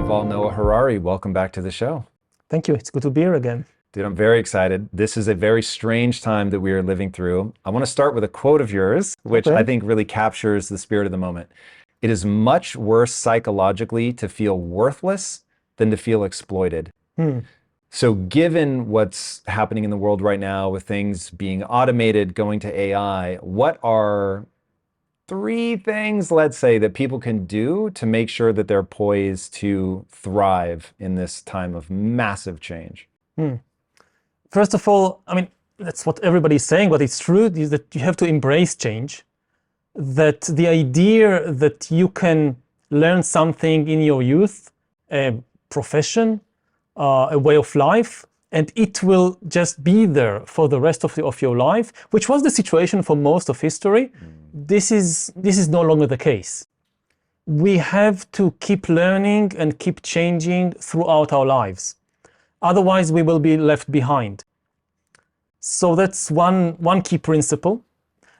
Yuval Noah Harari. Welcome back to the show. Thank you. It's good to be here again. Dude, I'm very excited. This is a very strange time that we are living through. I want to start with a quote of yours, which I think really captures the spirit of the moment. It is much worse psychologically to feel worthless than to feel exploited. So given what's happening in the world right now with things being automated, going to AI, what are 3 things, let's say, that people can do to make sure that they're poised to thrive in this time of massive change? First of all, I mean, that's what everybody's saying, but it's true, is that you have to embrace change. That the idea that you can learn something in your youth, a profession, a way of life, and it will just be there for the rest of your life, which was the situation for most of history. This is no longer the case. We have to keep learning and keep changing throughout our lives. Otherwise, we will be left behind. So that's one key principle.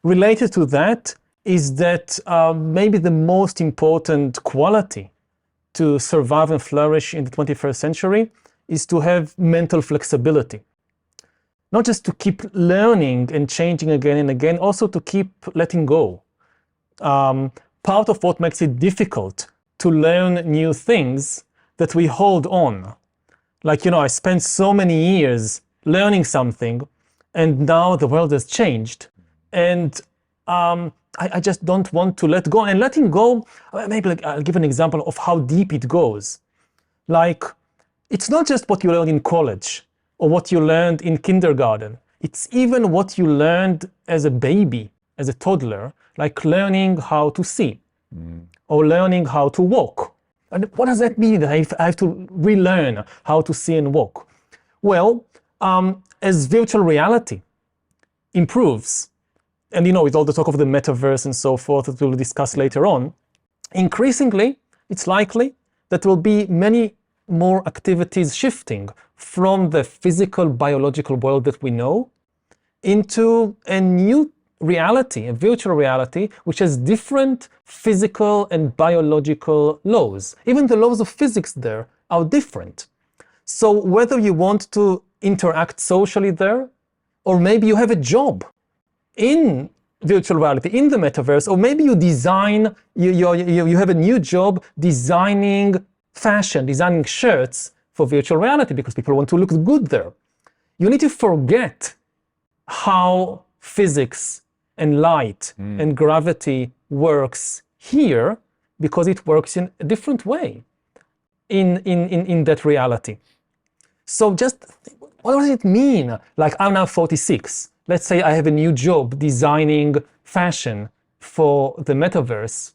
Related to that is that maybe the most important quality to survive and flourish in the 21st century is to have mental flexibility. Not just to keep learning and changing again and again, also to keep letting go. Part of what makes it difficult to learn new things that we hold on. Like, I spent so many years learning something, and now the world has changed. And I just don't want to let go. And letting go, maybe I'll give an example of how deep it goes. Like, it's not just what you learned in college or what you learned in kindergarten. It's even what you learned as a baby, as a toddler, like learning how to see or learning how to walk. And what does that mean, that I have to relearn how to see and walk? Well, as virtual reality improves, and with all the talk of the metaverse and so forth that we'll discuss later on, increasingly, it's likely that there will be many more activities shifting from the physical, biological world that we know into a new reality, a virtual reality, which has different physical and biological laws. Even the laws of physics there are different. So whether you want to interact socially there, or maybe you have a job in virtual reality, in the metaverse, or maybe you design, you have a new job designing fashion, designing shirts for virtual reality because people want to look good there. You need to forget how physics and light and gravity works here, because it works in a different way in that reality. So just, what does it mean? Like, I'm now 46. Let's say I have a new job designing fashion for the metaverse.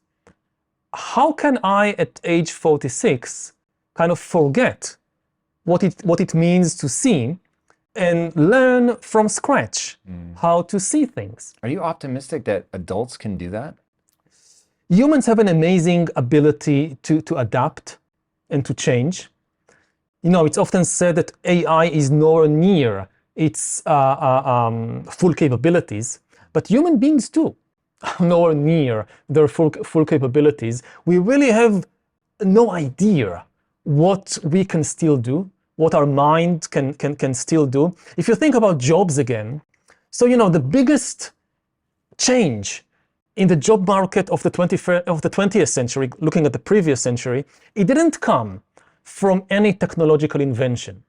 How can I, at age 46, kind of forget what it means to see and learn from scratch how to see things? Are you optimistic that adults can do that? Humans have an amazing ability to adapt and to change. It's often said that AI is nowhere near its full capabilities, but human beings too are nowhere near their full capabilities. We really have no idea what we can still do, what our mind can still do. If you think about jobs again, so the biggest change in the job market of the 20th century, looking at the previous century, it didn't come from any technological invention.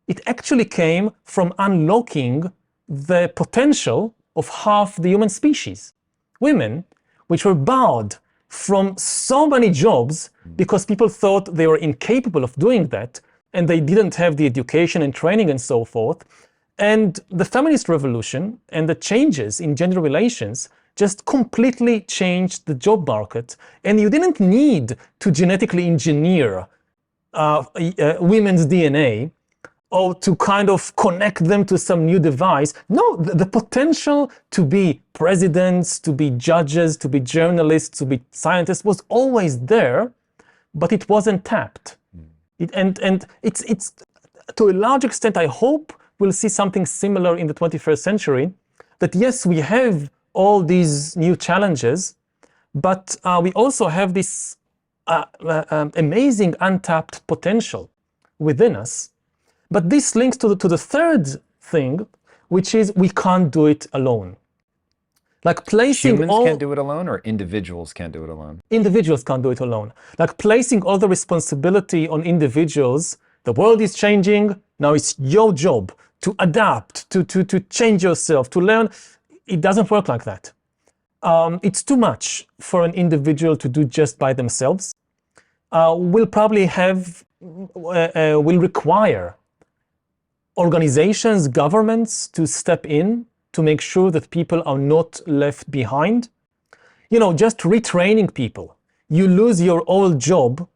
It actually came from unlocking the potential of half the human species. Women, which were barred from so many jobs because people thought they were incapable of doing that, and they didn't have the education and training and so forth. And the feminist revolution and the changes in gender relations just completely changed the job market. And you didn't need to genetically engineer women's DNA or to kind of connect them to some new device. No, the potential to be presidents, to be judges, to be journalists, to be scientists was always there, but it wasn't tapped. And it's to a large extent, I hope we'll see something similar in the 21st century, that yes, we have all these new challenges, but we also have this amazing untapped potential within us. But this links to the third thing, which is we can't do it alone. Like placing Humans can't do it alone, or individuals can't do it alone? Individuals can't do it alone. Like placing all the responsibility on individuals. The world is changing. Now it's your job to adapt, to change yourself, to learn. It doesn't work like that. It's too much for an individual to do just by themselves. Will require organizations, governments to step in to make sure that people are not left behind. Just retraining people. You lose your old job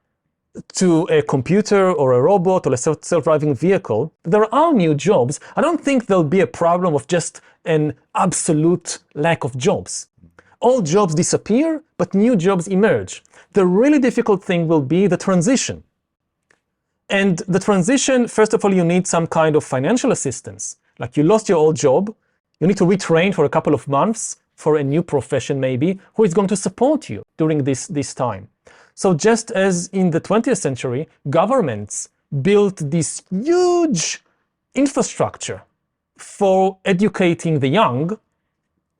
to a computer or a robot or a self-driving vehicle. There are new jobs. I don't think there'll be a problem of just an absolute lack of jobs. All jobs disappear, but new jobs emerge. The really difficult thing will be the transition. And the transition, first of all, you need some kind of financial assistance. Like you lost your old job, you need to retrain for a couple of months for a new profession maybe, who is going to support you during this time. So just as in the 20th century, governments built this huge infrastructure for educating the young,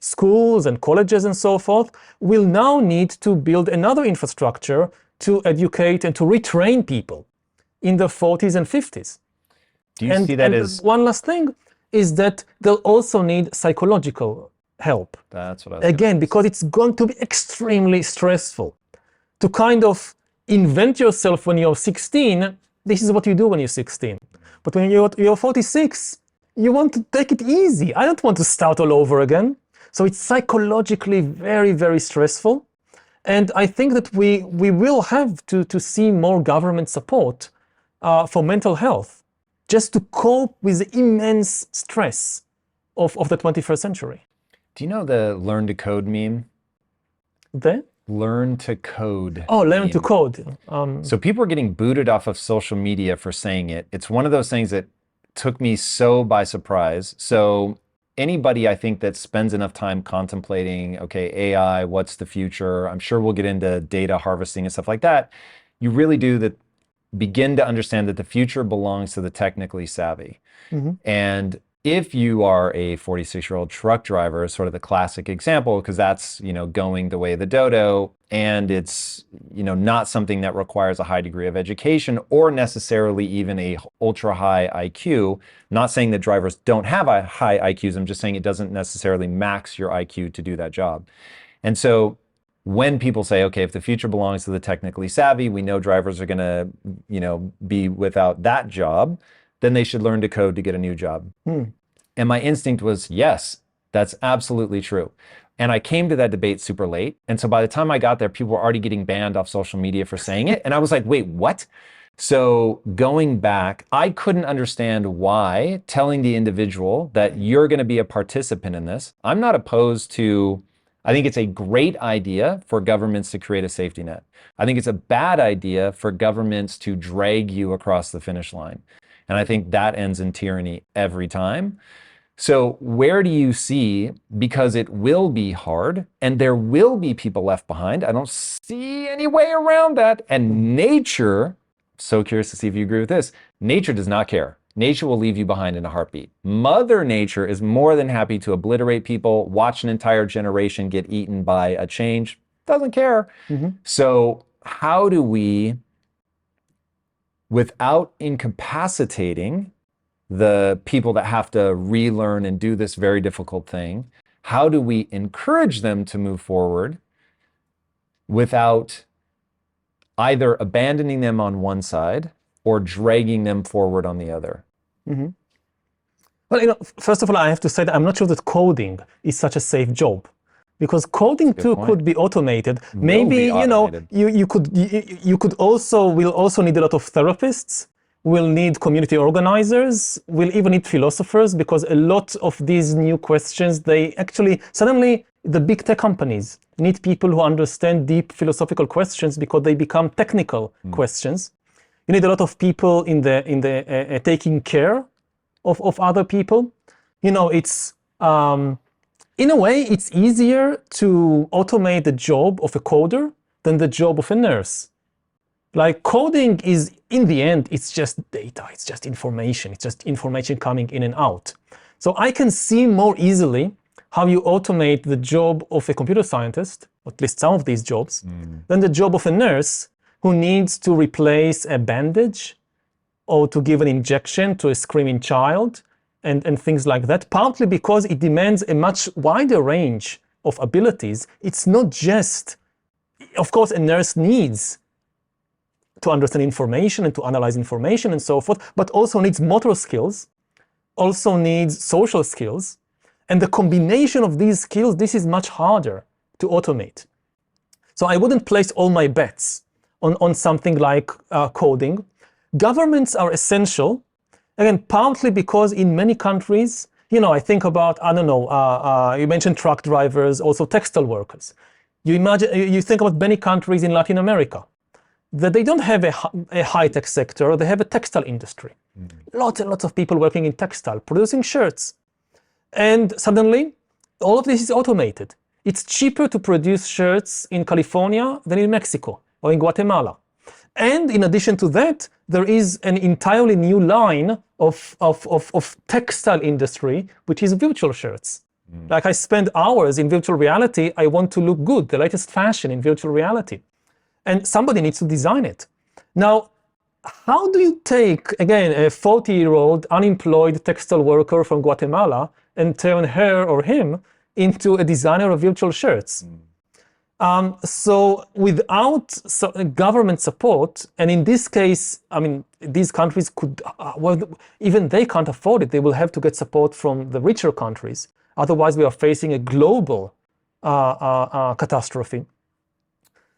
schools and colleges and so forth, will now need to build another infrastructure to educate and to retrain people in the 40s and 50s. Do you see that as... One last thing is that they'll also need psychological help. That's what I was Again, because it's going to be extremely stressful. To kind of invent yourself when you're 16, this is what you do when you're 16. But when you're 46, you want to take it easy. I don't want to start all over again. So it's psychologically very, very stressful. And I think that we will have to see more government support for mental health, just to cope with the immense stress of the 21st century. Do you know the learn to code meme? The? Learn to code. Oh, learn to code. So people are getting booted off of social media for saying it. It's one of those things that took me so by surprise. So anybody, I think, that spends enough time contemplating, okay, AI, what's the future? I'm sure we'll get into data harvesting and stuff like that. You really do begin to understand that the future belongs to the technically savvy. Mm-hmm. And if you are a 46-year-old truck driver, sort of the classic example, because that's, going the way of the dodo, and it's, not something that requires a high degree of education or necessarily even a ultra high IQ. Not saying that drivers don't have high IQs, I'm just saying it doesn't necessarily max your IQ to do that job. And so when people say, okay, if the future belongs to the technically savvy, we know drivers are gonna, be without that job, then they should learn to code to get a new job. And my instinct was, yes, that's absolutely true. And I came to that debate super late. And so by the time I got there, people were already getting banned off social media for saying it. And I was like, wait, what? So going back, I couldn't understand why telling the individual that you're going to be a participant in this. I'm not opposed to, I think it's a great idea for governments to create a safety net. I think it's a bad idea for governments to drag you across the finish line. And I think that ends in tyranny every time. So where do you see, because it will be hard and there will be people left behind, I don't see any way around that. And nature, so curious to see if you agree with this, nature does not care. Nature will leave you behind in a heartbeat. Mother Nature is more than happy to obliterate people, watch an entire generation get eaten by a change, doesn't care. Mm-hmm. So how do we, without incapacitating the people that have to relearn and do this very difficult thing, how do we encourage them to move forward without either abandoning them on one side or dragging them forward on the other? Mm-hmm. Well, first of all, I have to say that I'm not sure that coding is such a safe job. Because coding too could be automated. Maybe, you could also, we'll also need a lot of therapists. We'll need community organizers. We'll even need philosophers, because a lot of these new questions, they actually, suddenly the big tech companies need people who understand deep philosophical questions because they become technical questions. You need a lot of people in the taking care of other people. It's, in a way, it's easier to automate the job of a coder than the job of a nurse. Like coding is, in the end, it's just data, it's just information coming in and out. So I can see more easily how you automate the job of a computer scientist, or at least some of these jobs, than the job of a nurse who needs to replace a bandage or to give an injection to a screaming child and things like that, partly because it demands a much wider range of abilities. It's not just, of course, a nurse needs to understand information and to analyze information and so forth, but also needs motor skills, also needs social skills. And the combination of these skills, this is much harder to automate. So I wouldn't place all my bets on something like coding. Governments are essential, again, partly because in many countries, I think about, you mentioned truck drivers, also textile workers. You think about many countries in Latin America, that they don't have a high-tech sector, they have a textile industry. Lots and lots of people working in textile, producing shirts. And suddenly, all of this is automated. It's cheaper to produce shirts in California than in Mexico or in Guatemala. And in addition to that, there is an entirely new line of textile industry, which is virtual shirts. Like I spend hours in virtual reality, I want to look good, the latest fashion in virtual reality. And somebody needs to design it. Now, how do you take, again, a 40-year-old unemployed textile worker from Guatemala and turn her or him into a designer of virtual shirts? So without government support, and in this case, these countries could, even they can't afford it. They will have to get support from the richer countries. Otherwise, we are facing a global catastrophe.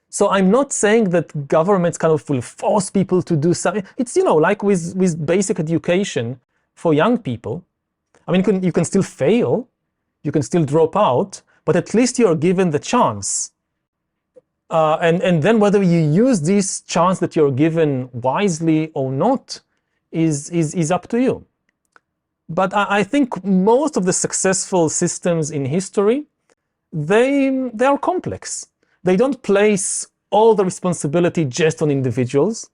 So I'm not saying that governments kind of will force people to do something. It's, like with basic education for young people. You can still fail, you can still drop out, but at least you're given the chance. And then whether you use this chance that you're given wisely or not is up to you. But I think most of the successful systems in history, they are complex. They don't place all the responsibility just on individuals,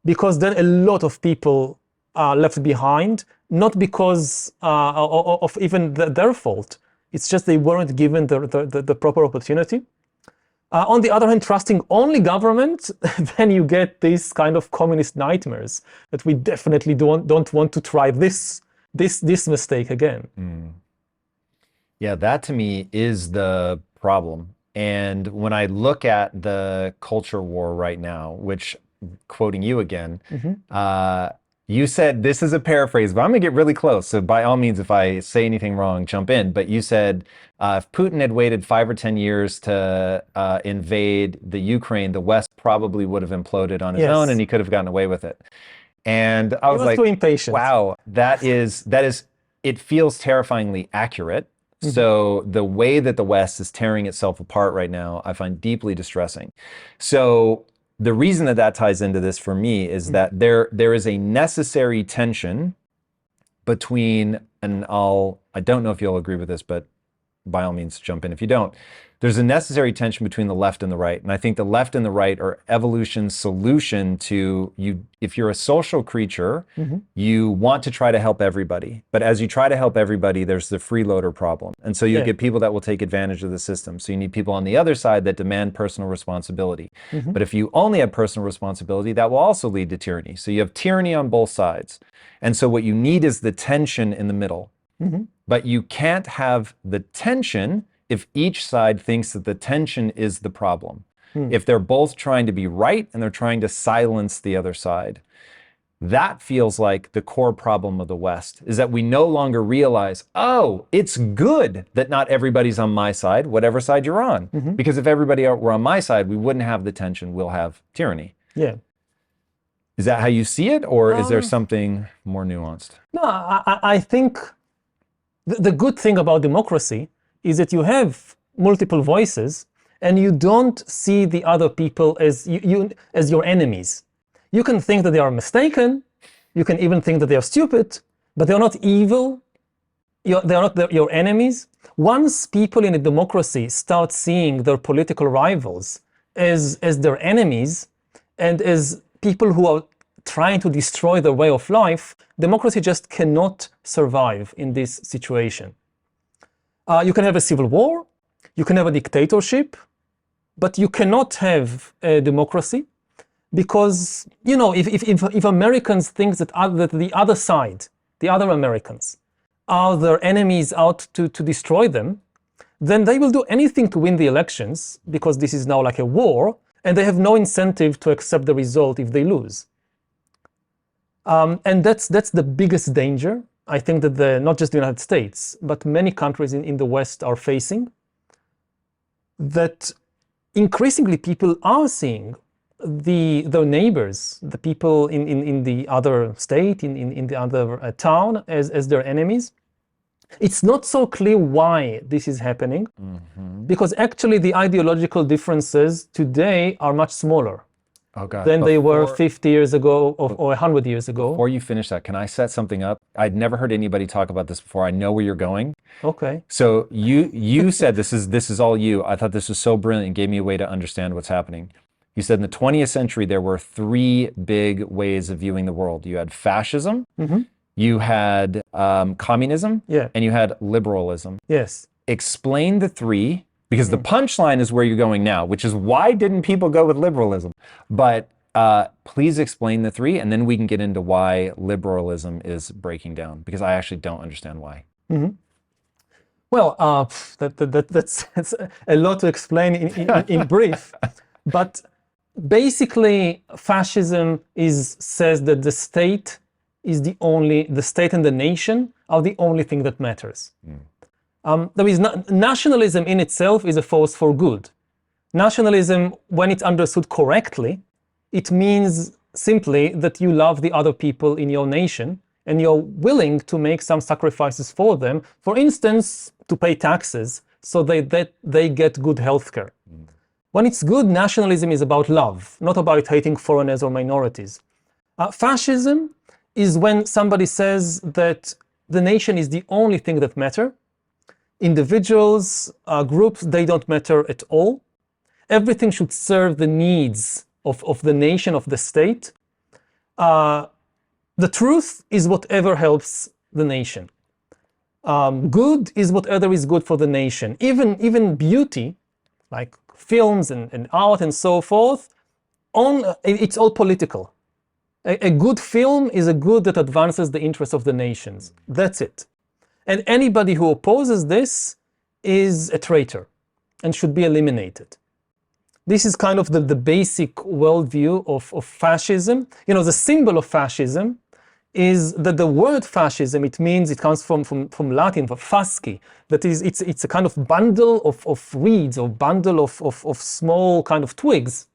because then a lot of people are left behind, not because of even their fault. It's just they weren't given the proper opportunity. On the other hand, trusting only government, then you get these kind of communist nightmares that we definitely don't want to try this mistake again. Yeah, that to me is the problem. And when I look at the culture war right now, which, quoting you again, you said, this is a paraphrase, but I'm gonna get really close. So by all means, if I say anything wrong, jump in. But you said, if Putin had waited 5 or 10 years to invade the Ukraine, the West probably would have imploded on its own, and he could have gotten away with it. And I was like, too impatient. Wow, that is, it feels terrifyingly accurate. So the way that the West is tearing itself apart right now, I find deeply distressing. So the reason that ties into this for me is that there is a necessary tension between, and I don't know if you'll agree with this, but by all means jump in if you don't. There's a necessary tension between the left and the right. And I think the left and the right are evolution's solution to you. If you're a social creature, you want to try to help everybody. But as you try to help everybody, there's the freeloader problem. And so you get people that will take advantage of the system. So you need people on the other side that demand personal responsibility. But if you only have personal responsibility, that will also lead to tyranny. So you have tyranny on both sides. And so what you need is the tension in the middle. But you can't have the tension if each side thinks that the tension is the problem. If they're both trying to be right and they're trying to silence the other side. That feels like the core problem of the West, is that we no longer realize, oh, it's good that not everybody's on my side, whatever side you're on. Because if everybody were on my side, we wouldn't have the tension, we'll have tyranny. Yeah. Is that how you see it, or is there something more nuanced? No, I think the good thing about democracy is that you have multiple voices and you don't see the other people as as your enemies. You can think that they are mistaken, you can even think that they are stupid, but they're not evil, they're not your enemies. Once people in a democracy start seeing their political rivals as their enemies, And as people who are trying to destroy their way of life, democracy just cannot survive in this situation. You can have a civil war, you can have a dictatorship, but you cannot have a democracy because, you know, if Americans think that the other side, the other Americans, are their enemies out to destroy them, then they will do anything to win the elections because this is now like a war, and they have no incentive to accept the result if they lose. And that's the biggest danger, I think, that not just the United States, but many countries in the West are facing, that increasingly people are seeing their neighbors, the people in the other state, in the other town, as their enemies. It's not so clear why this is happening, because actually the ideological differences today are much smaller than they were 50 years ago or 100 years ago. Before you finish that, can I set something up? I'd never heard anybody talk about this before. I know where you're going. Okay. So you said this is all you. I thought this was so brilliant and gave me a way to understand what's happening. You said in the 20th century, there were three big ways of viewing the world. You had fascism, you had communism, and you had liberalism. Yes. Explain the three, because the punchline is where you're going now, which is why didn't people go with liberalism? But please explain the three, and then we can get into why liberalism is breaking down, because I actually don't understand why. Well, that's a lot to explain in brief, but basically fascism says that the state and the nation are the only thing that matters. Nationalism in itself is a force for good. Nationalism, when it's understood correctly, it means simply that you love the other people in your nation and you're willing to make some sacrifices for them, for instance, to pay taxes so that they get good healthcare. When it's good, nationalism is about love, not about hating foreigners or minorities. Fascism is when somebody says that the nation is the only thing that matters. Individuals, groups, they don't matter at all. Everything should serve the needs of the nation, of the state. The truth is whatever helps the nation. Good is whatever is good for the nation. Even beauty, like films and art and so forth, it's all political. A good film is a good that advances the interests of the nations. That's it. And anybody who opposes this is a traitor and should be eliminated. This is kind of the basic worldview of fascism. You know, the symbol of fascism is that the word fascism, it comes from Latin, for fasci, that is, it's a kind of bundle of reeds or bundle of small kind of twigs,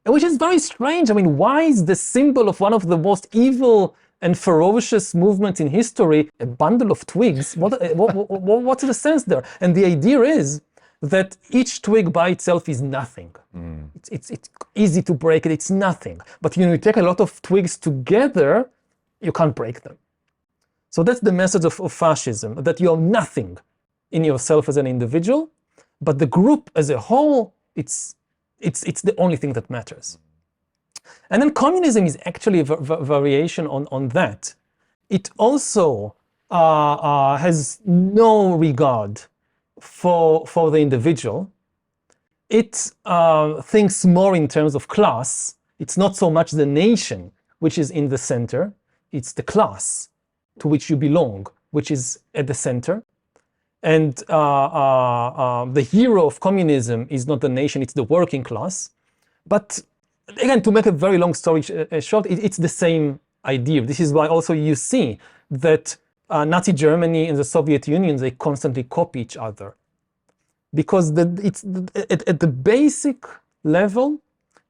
which is very strange. I mean, why is the symbol of one of the most evil and ferocious movements in history a bundle of twigs? What's the sense there? And the idea is that each twig by itself is nothing. It's easy to break it, it's nothing. But you take a lot of twigs together, you can't break them. So that's the message of fascism, that you're nothing in yourself as an individual, but the group as a whole, it's the only thing that matters. And then communism is actually a variation on that. It also has no regard for the individual. It thinks more in terms of class. It's not so much the nation which is in the center, it's the class to which you belong, which is at the center. And the hero of communism is not the nation, it's the working class. But again, to make a very long story short, it's the same idea. This is why also you see that Nazi Germany and the Soviet Union, they constantly copy each other. Because at the basic level,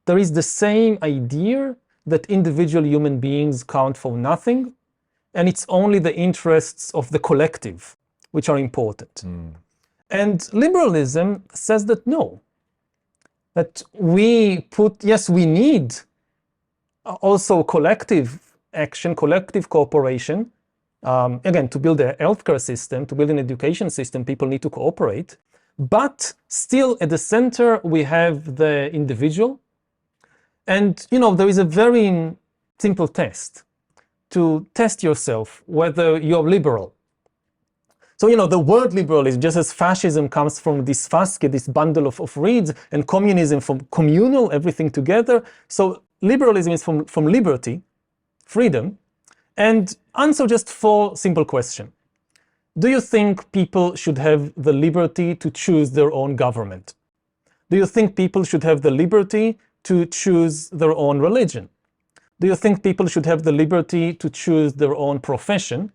there is the same idea that individual human beings count for nothing, and it's only the interests of the collective which are important. And liberalism says that no, that we need also collective action, collective cooperation. Again, to build a healthcare system, to build an education system, people need to cooperate. But still at the center, we have the individual. And, there is a very simple test to test yourself whether you're liberal. So, the word liberalism, just as fascism comes from this fasce, this bundle of reeds, and communism from communal, everything together. So liberalism is from liberty, freedom. And answer just 4 simple questions. Do you think people should have the liberty to choose their own government? Do you think people should have the liberty to choose their own religion? Do you think people should have the liberty to choose their own profession?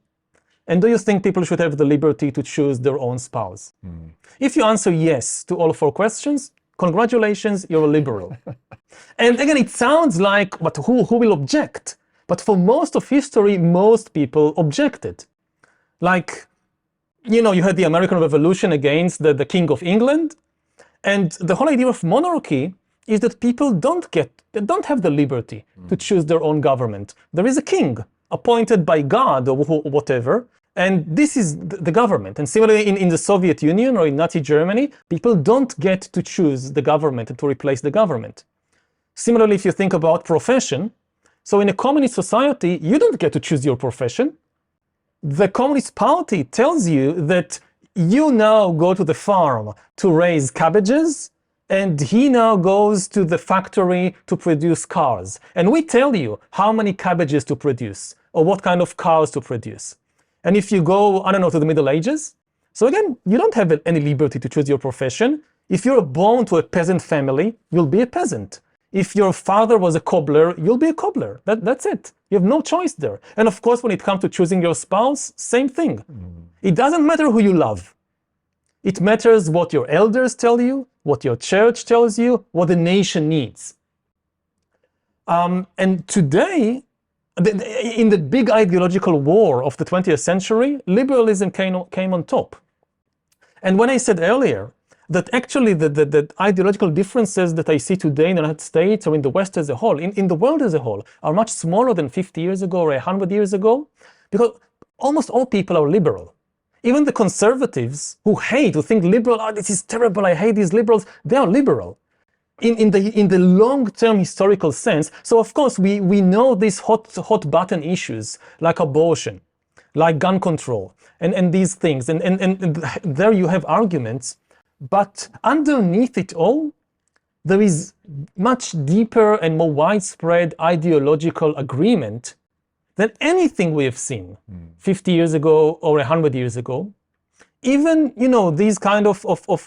And do you think people should have the liberty to choose their own spouse? If you answer yes to all 4 questions, congratulations, you're a liberal. And again, it sounds like, but who will object? But for most of history, most people objected. Like, you had the American Revolution against the King of England. And the whole idea of monarchy is that people don't have the liberty to choose their own government. There is a king appointed by God or whatever, and this is the government. And similarly in the Soviet Union or in Nazi Germany, people don't get to choose the government and to replace the government. Similarly, if you think about profession, so in a communist society, you don't get to choose your profession. The Communist Party tells you that you now go to the farm to raise cabbages, and he now goes to the factory to produce cars. And we tell you how many cabbages to produce or what kind of cars to produce. And if you go, to the Middle Ages, so again, you don't have any liberty to choose your profession. If you're born to a peasant family, you'll be a peasant. If your father was a cobbler, you'll be a cobbler. That's it. You have no choice there. And of course, when it comes to choosing your spouse, same thing. It doesn't matter who you love. It matters what your elders tell you, what your church tells you, what the nation needs. And today, in the big ideological war of the 20th century, liberalism came on top. And when I said earlier that actually the ideological differences that I see today in the United States or in the West as a whole, in the world as a whole, are much smaller than 50 years ago or 100 years ago, because almost all people are liberal. Even the conservatives who think liberal, this is terrible, I hate these liberals, they are liberal. In the long-term historical sense. So of course we know these hot button issues like abortion, like gun control, and these things, and there you have arguments, but underneath it all, there is much deeper and more widespread ideological agreement than anything we have seen 50 years ago or 100 years ago. Even, these kind of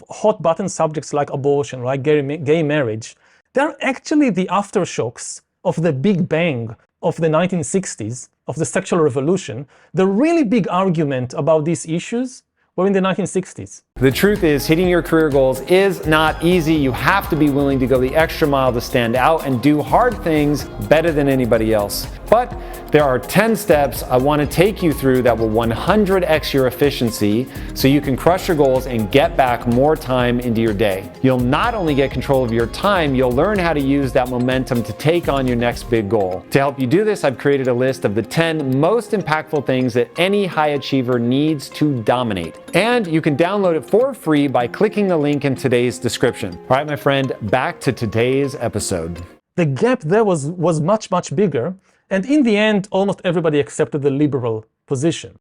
hot button subjects like abortion, like gay marriage, they're actually the aftershocks of the Big Bang of the 1960s, of the sexual revolution. The really big argument about these issues were in the 1960s. The truth is, hitting your career goals is not easy. You have to be willing to go the extra mile to stand out and do hard things better than anybody else. But there are 10 steps I want to take you through that will 100x your efficiency so you can crush your goals and get back more time into your day. You'll not only get control of your time, you'll learn how to use that momentum to take on your next big goal. To help you do this, I've created a list of the 10 most impactful things that any high achiever needs to dominate. And you can download it for free by clicking the link in today's description. All right, my friend, back to today's episode. The gap there was much bigger. And in the end, almost everybody accepted the liberal position.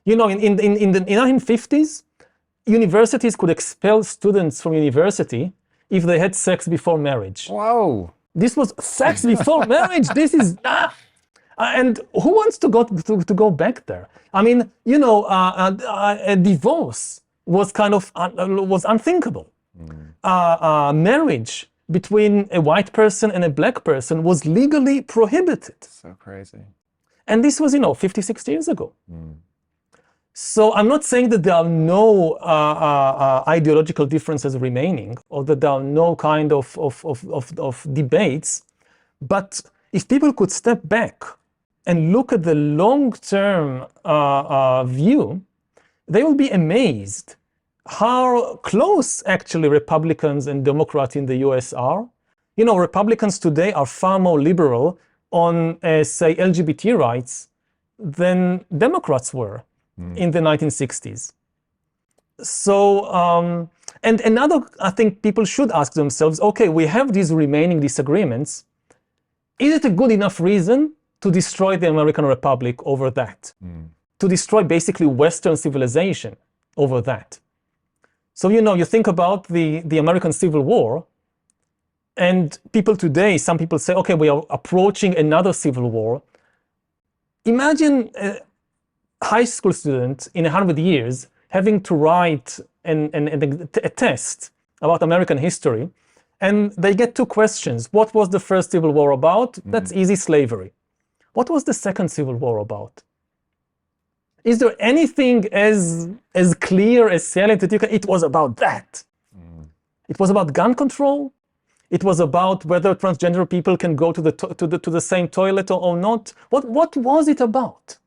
In the 1950s, universities could expel students from university if they had sex before marriage. Whoa. This was sex before marriage. This is... and who wants to go back there? I mean, a divorce was was unthinkable. Marriage between a white person and a black person was legally prohibited. So crazy. And this was, 50, 60 years ago. So I'm not saying that there are no ideological differences remaining or that there are no kind of debates, but if people could step back and look at the long-term view, they will be amazed how close actually Republicans and Democrats in the US are. Republicans today are far more liberal on, say, LGBT rights than Democrats were in the 1960s. So, and another, I think people should ask themselves, okay, we have these remaining disagreements, Is it a good enough reason to destroy the American Republic over that? To destroy basically Western civilization over that? So, you think about the American Civil War, and people today, some people say, okay, we are approaching another civil war. Imagine a high school student in 100 years having to write a test about American history, and they get two questions. What was the first civil war about? That's easy, slavery. What was the second civil war about? Is there anything as clear as salient that you can? It was about that. It was about gun control. It was about whether transgender people can go to the same toilet or not. What was it about?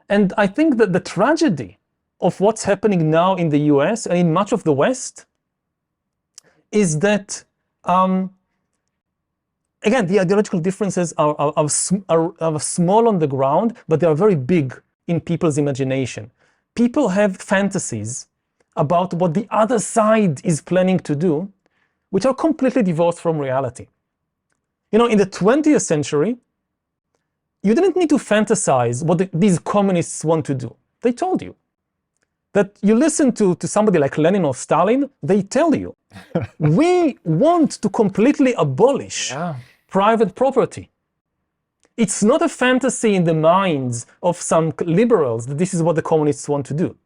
And I think that the tragedy of what's happening now in the US and in much of the West is that, again, the ideological differences are small on the ground, but they are very big in people's imagination. People have fantasies about what the other side is planning to do, which are completely divorced from reality. In the 20th century, you didn't need to fantasize what these communists want to do. They told you. That you listen to somebody like Lenin or Stalin, they tell you, we want to completely abolish private property. It's not a fantasy in the minds of some liberals that this is what the communists want to do.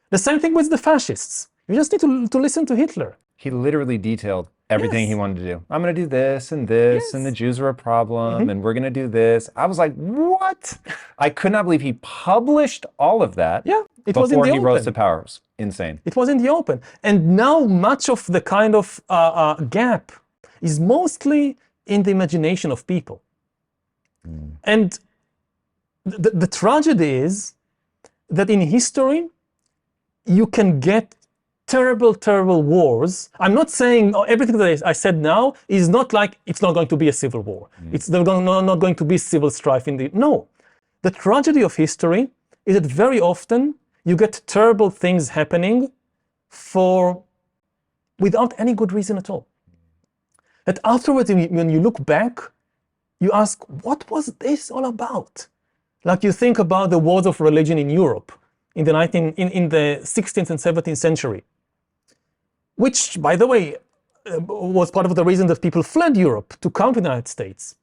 The same thing with the fascists. You just need to listen to Hitler. He literally detailed everything he wanted to do. I'm going to do this, and the Jews are a problem, and we're going to do this. I was like, what? I could not believe he published all of that before he rose to power. It was insane. It was in the open. And now much of the kind of gap is mostly in the imagination of people. And the tragedy is that in history, you can get terrible, terrible wars. I'm not saying everything that I said now is not like it's not going to be a civil war. It's not going to be civil strife in the... No. The tragedy of history is that very often you get terrible things happening without any good reason at all. That afterwards, when you look back, you ask, what was this all about? Like you think about the wars of religion in Europe in the 16th and 17th century, which, by the way, was part of the reason that people fled Europe to come to the United States.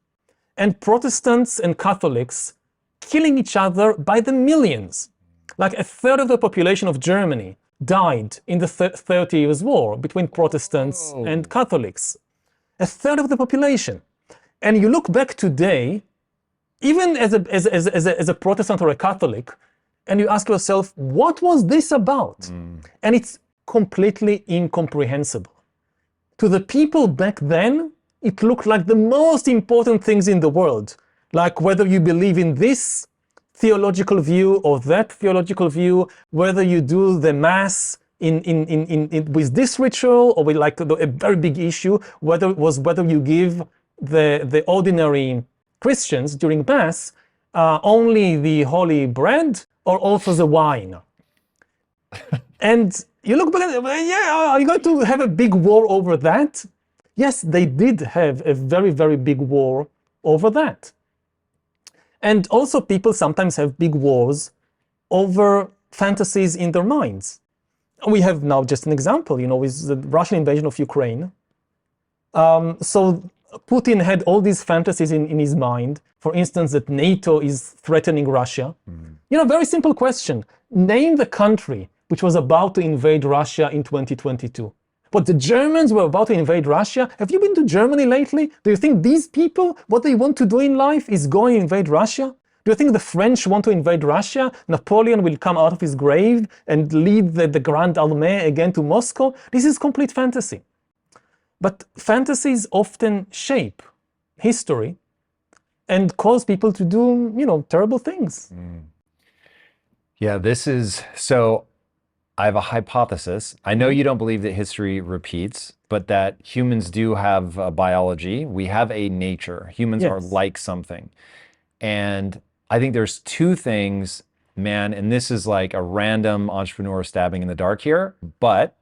And Protestants and Catholics killing each other by the millions. Like a third of the population of Germany died in the 30 Years' War between Protestants and Catholics. A third of the population. And you look back today, even as a Protestant or a Catholic, and you ask yourself, what was this about? And it's completely incomprehensible. To the people back then, it looked like the most important things in the world. Like whether you believe in this theological view or that theological view, whether you do the Mass with this ritual or with like a very big issue, whether you give the ordinary Christians during Mass only the holy bread or also the wine. And you look back at it, are you going to have a big war over that? Yes, they did have a very, very big war over that. And also people sometimes have big wars over fantasies in their minds. We have now just an example, with the Russian invasion of Ukraine. So Putin had all these fantasies in his mind. For instance, that NATO is threatening Russia. Very simple question. Name the country which was about to invade Russia in 2022. But the Germans were about to invade Russia. Have you been to Germany lately? Do you think these people, what they want to do in life is go and invade Russia? Do you think the French want to invade Russia? Napoleon will come out of his grave and lead the Grand Armée again to Moscow? This is complete fantasy. But fantasies often shape history and cause people to do, terrible things. Yeah, so I have a hypothesis. I know you don't believe that history repeats, but that humans do have a biology. We have a nature. Humans are like something. And I think there's two things, man, and this is like a random entrepreneur stabbing in the dark here, but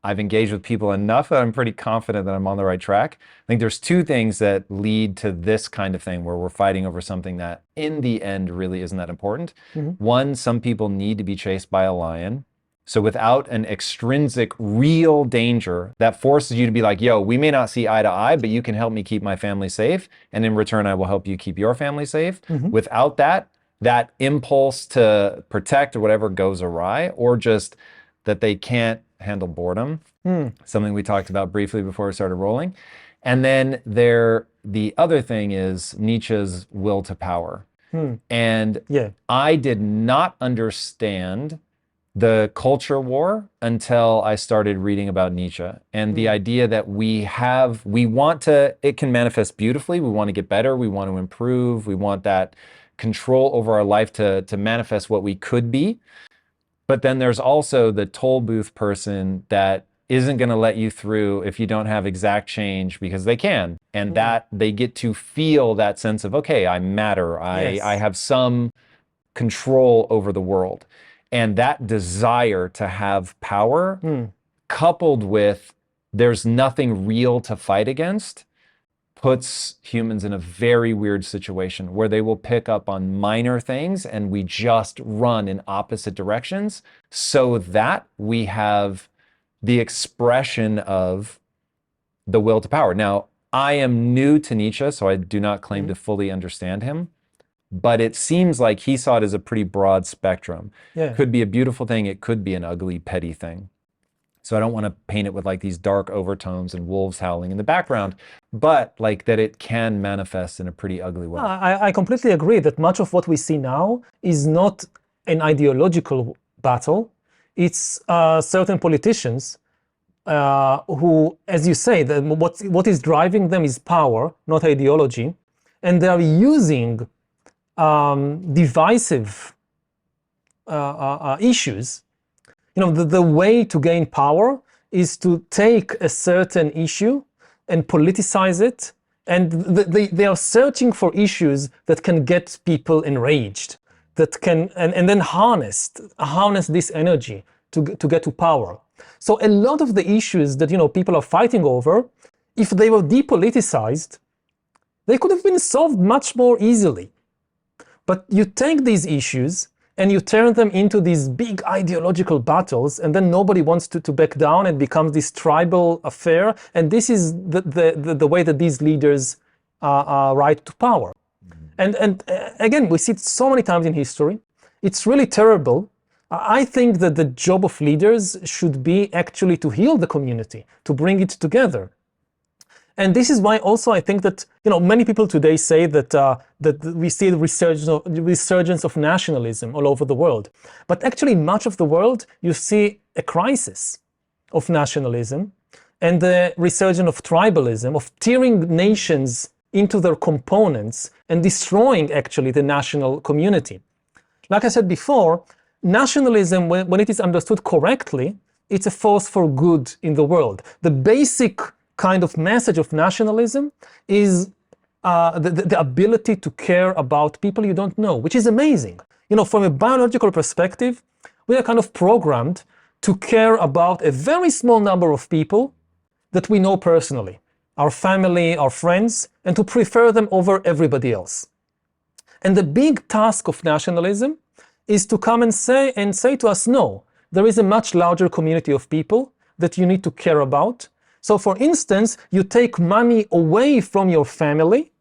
I've engaged with people enough that I'm pretty confident that I'm on the right track. I think there's two things that lead to this kind of thing where we're fighting over something that in the end really isn't that important. One, some people need to be chased by a lion. So without an extrinsic real danger that forces you to be like, yo, we may not see eye to eye, but you can help me keep my family safe. And in return, I will help you keep your family safe. Without that, that impulse to protect or whatever goes awry, or just that they can't handle boredom, something we talked about briefly before we started rolling. And then the other thing is Nietzsche's will to power. And I did not understand the culture war until I started reading about Nietzsche and the idea that it can manifest beautifully. We want to get better. We want to improve. We want that control over our life to manifest what we could be. But then there's also the toll booth person that isn't going to let you through if you don't have exact change, because they can. And that they get to feel that sense of, okay, I matter. I have some control over the world. And that desire to have power, coupled with there's nothing real to fight against, puts humans in a very weird situation where they will pick up on minor things and we just run in opposite directions so that we have the expression of the will to power. Now, I am new to Nietzsche, so I do not claim to fully understand him. But it seems like he saw it as a pretty broad spectrum. It could be a beautiful thing. It could be an ugly, petty thing. So I don't want to paint it with like these dark overtones and wolves howling in the background, but like that it can manifest in a pretty ugly way. I completely agree that much of what we see now is not an ideological battle. It's certain politicians who, as you say, what is driving them is power, not ideology. And they are using divisive issues. You know, the way to gain power is to take a certain issue and politicize it, and they are searching for issues that can get people enraged, that can and then harness this energy to get to power. So a lot of the issues that people are fighting over, if they were depoliticized, they could have been solved much more easily. But you take these issues and you turn them into these big ideological battles, and then nobody wants to back down, and becomes this tribal affair. And this is the way that these leaders ride to power. And again, we see it so many times in history. It's really terrible. I think that the job of leaders should be actually to heal the community, to bring it together. And this is why also I think that many people today say that that we see the resurgence of nationalism all over the world. But actually, much of the world, you see a crisis of nationalism and the resurgence of tribalism, of tearing nations into their components and destroying actually the national community. Like I said before, nationalism, when it is understood correctly, it's a force for good in the world. The basic kind of message of nationalism is the ability to care about people you don't know, which is amazing. From a biological perspective, we are kind of programmed to care about a very small number of people that we know personally, our family, our friends, and to prefer them over everybody else. And the big task of nationalism is to come and say to us, no, there is a much larger community of people that you need to care about. So for instance, you take money away from your family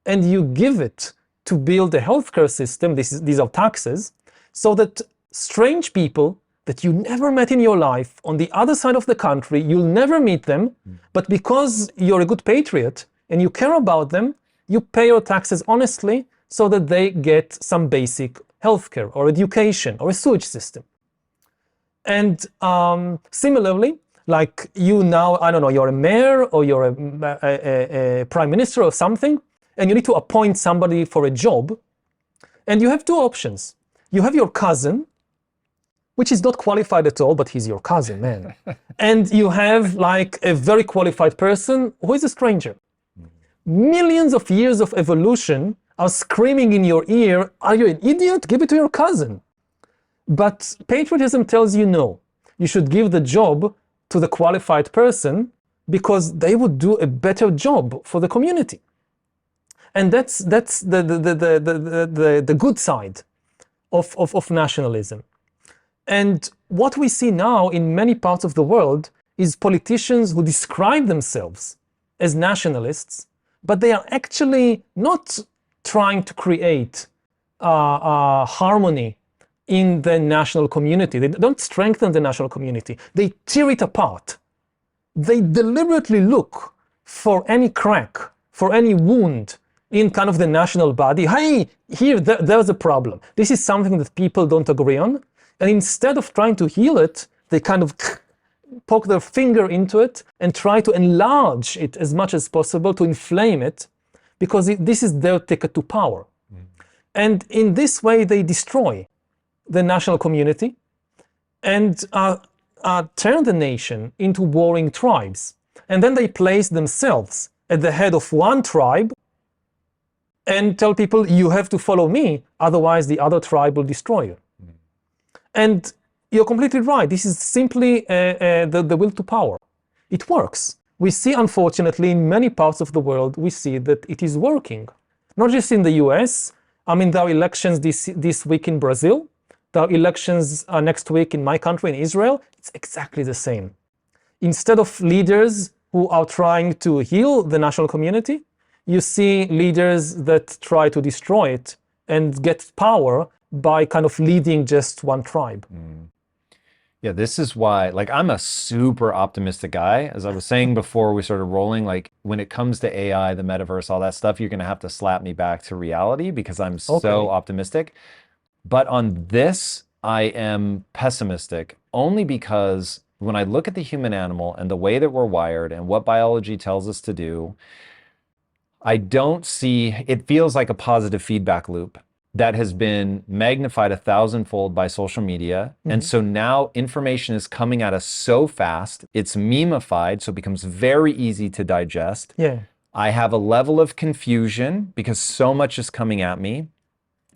and you give it to build a healthcare system, these are taxes, so that strange people that you never met in your life on the other side of the country, you'll never meet them, but because you're a good patriot and you care about them, you pay your taxes honestly so that they get some basic healthcare or education or a sewage system. And similarly, like you now, I don't know, you're a mayor or you're a prime minister or something, and you need to appoint somebody for a job, and you have two options. You have your cousin, which is not qualified at all, but he's your cousin, man. And you have like a very qualified person who is a stranger. Millions of years of evolution are screaming in your ear, are you an idiot? Give it to your cousin. But patriotism tells you no. You should give the job to the qualified person because they would do a better job for the community. And that's the good side of nationalism. And what we see now in many parts of the world is politicians who describe themselves as nationalists, but they are actually not trying to create harmony in the national community. They don't strengthen the national community. They tear it apart. They deliberately look for any crack, for any wound in kind of the national body. Hey, there's a problem. This is something that people don't agree on. And instead of trying to heal it, they kind of poke their finger into it and try to enlarge it as much as possible, to inflame it, because this is their ticket to power. And in this way, they destroy the national community and turn the nation into warring tribes. And then they place themselves at the head of one tribe and tell people, you have to follow me, otherwise the other tribe will destroy you. And you're completely right. This is simply the will to power. It works. We see, unfortunately, in many parts of the world, we see that it is working. Not just in the US. I mean, there are elections this week in Brazil. There are elections next week in my country, in Israel. It's exactly the same. Instead of leaders who are trying to heal the national community, you see leaders that try to destroy it and get power by kind of leading just one tribe. Yeah, this is why, like, I'm a super optimistic guy. As I was saying before we started rolling, like, when it comes to AI, the metaverse, all that stuff, you're going to have to slap me back to reality because I'm so optimistic. But on this, I am pessimistic only because when I look at the human animal and the way that we're wired and what biology tells us to do, I don't see, it feels like a positive feedback loop that has been magnified 1,000-fold by social media. And so now information is coming at us so fast, it's memeified, so it becomes very easy to digest. I have a level of confusion because so much is coming at me.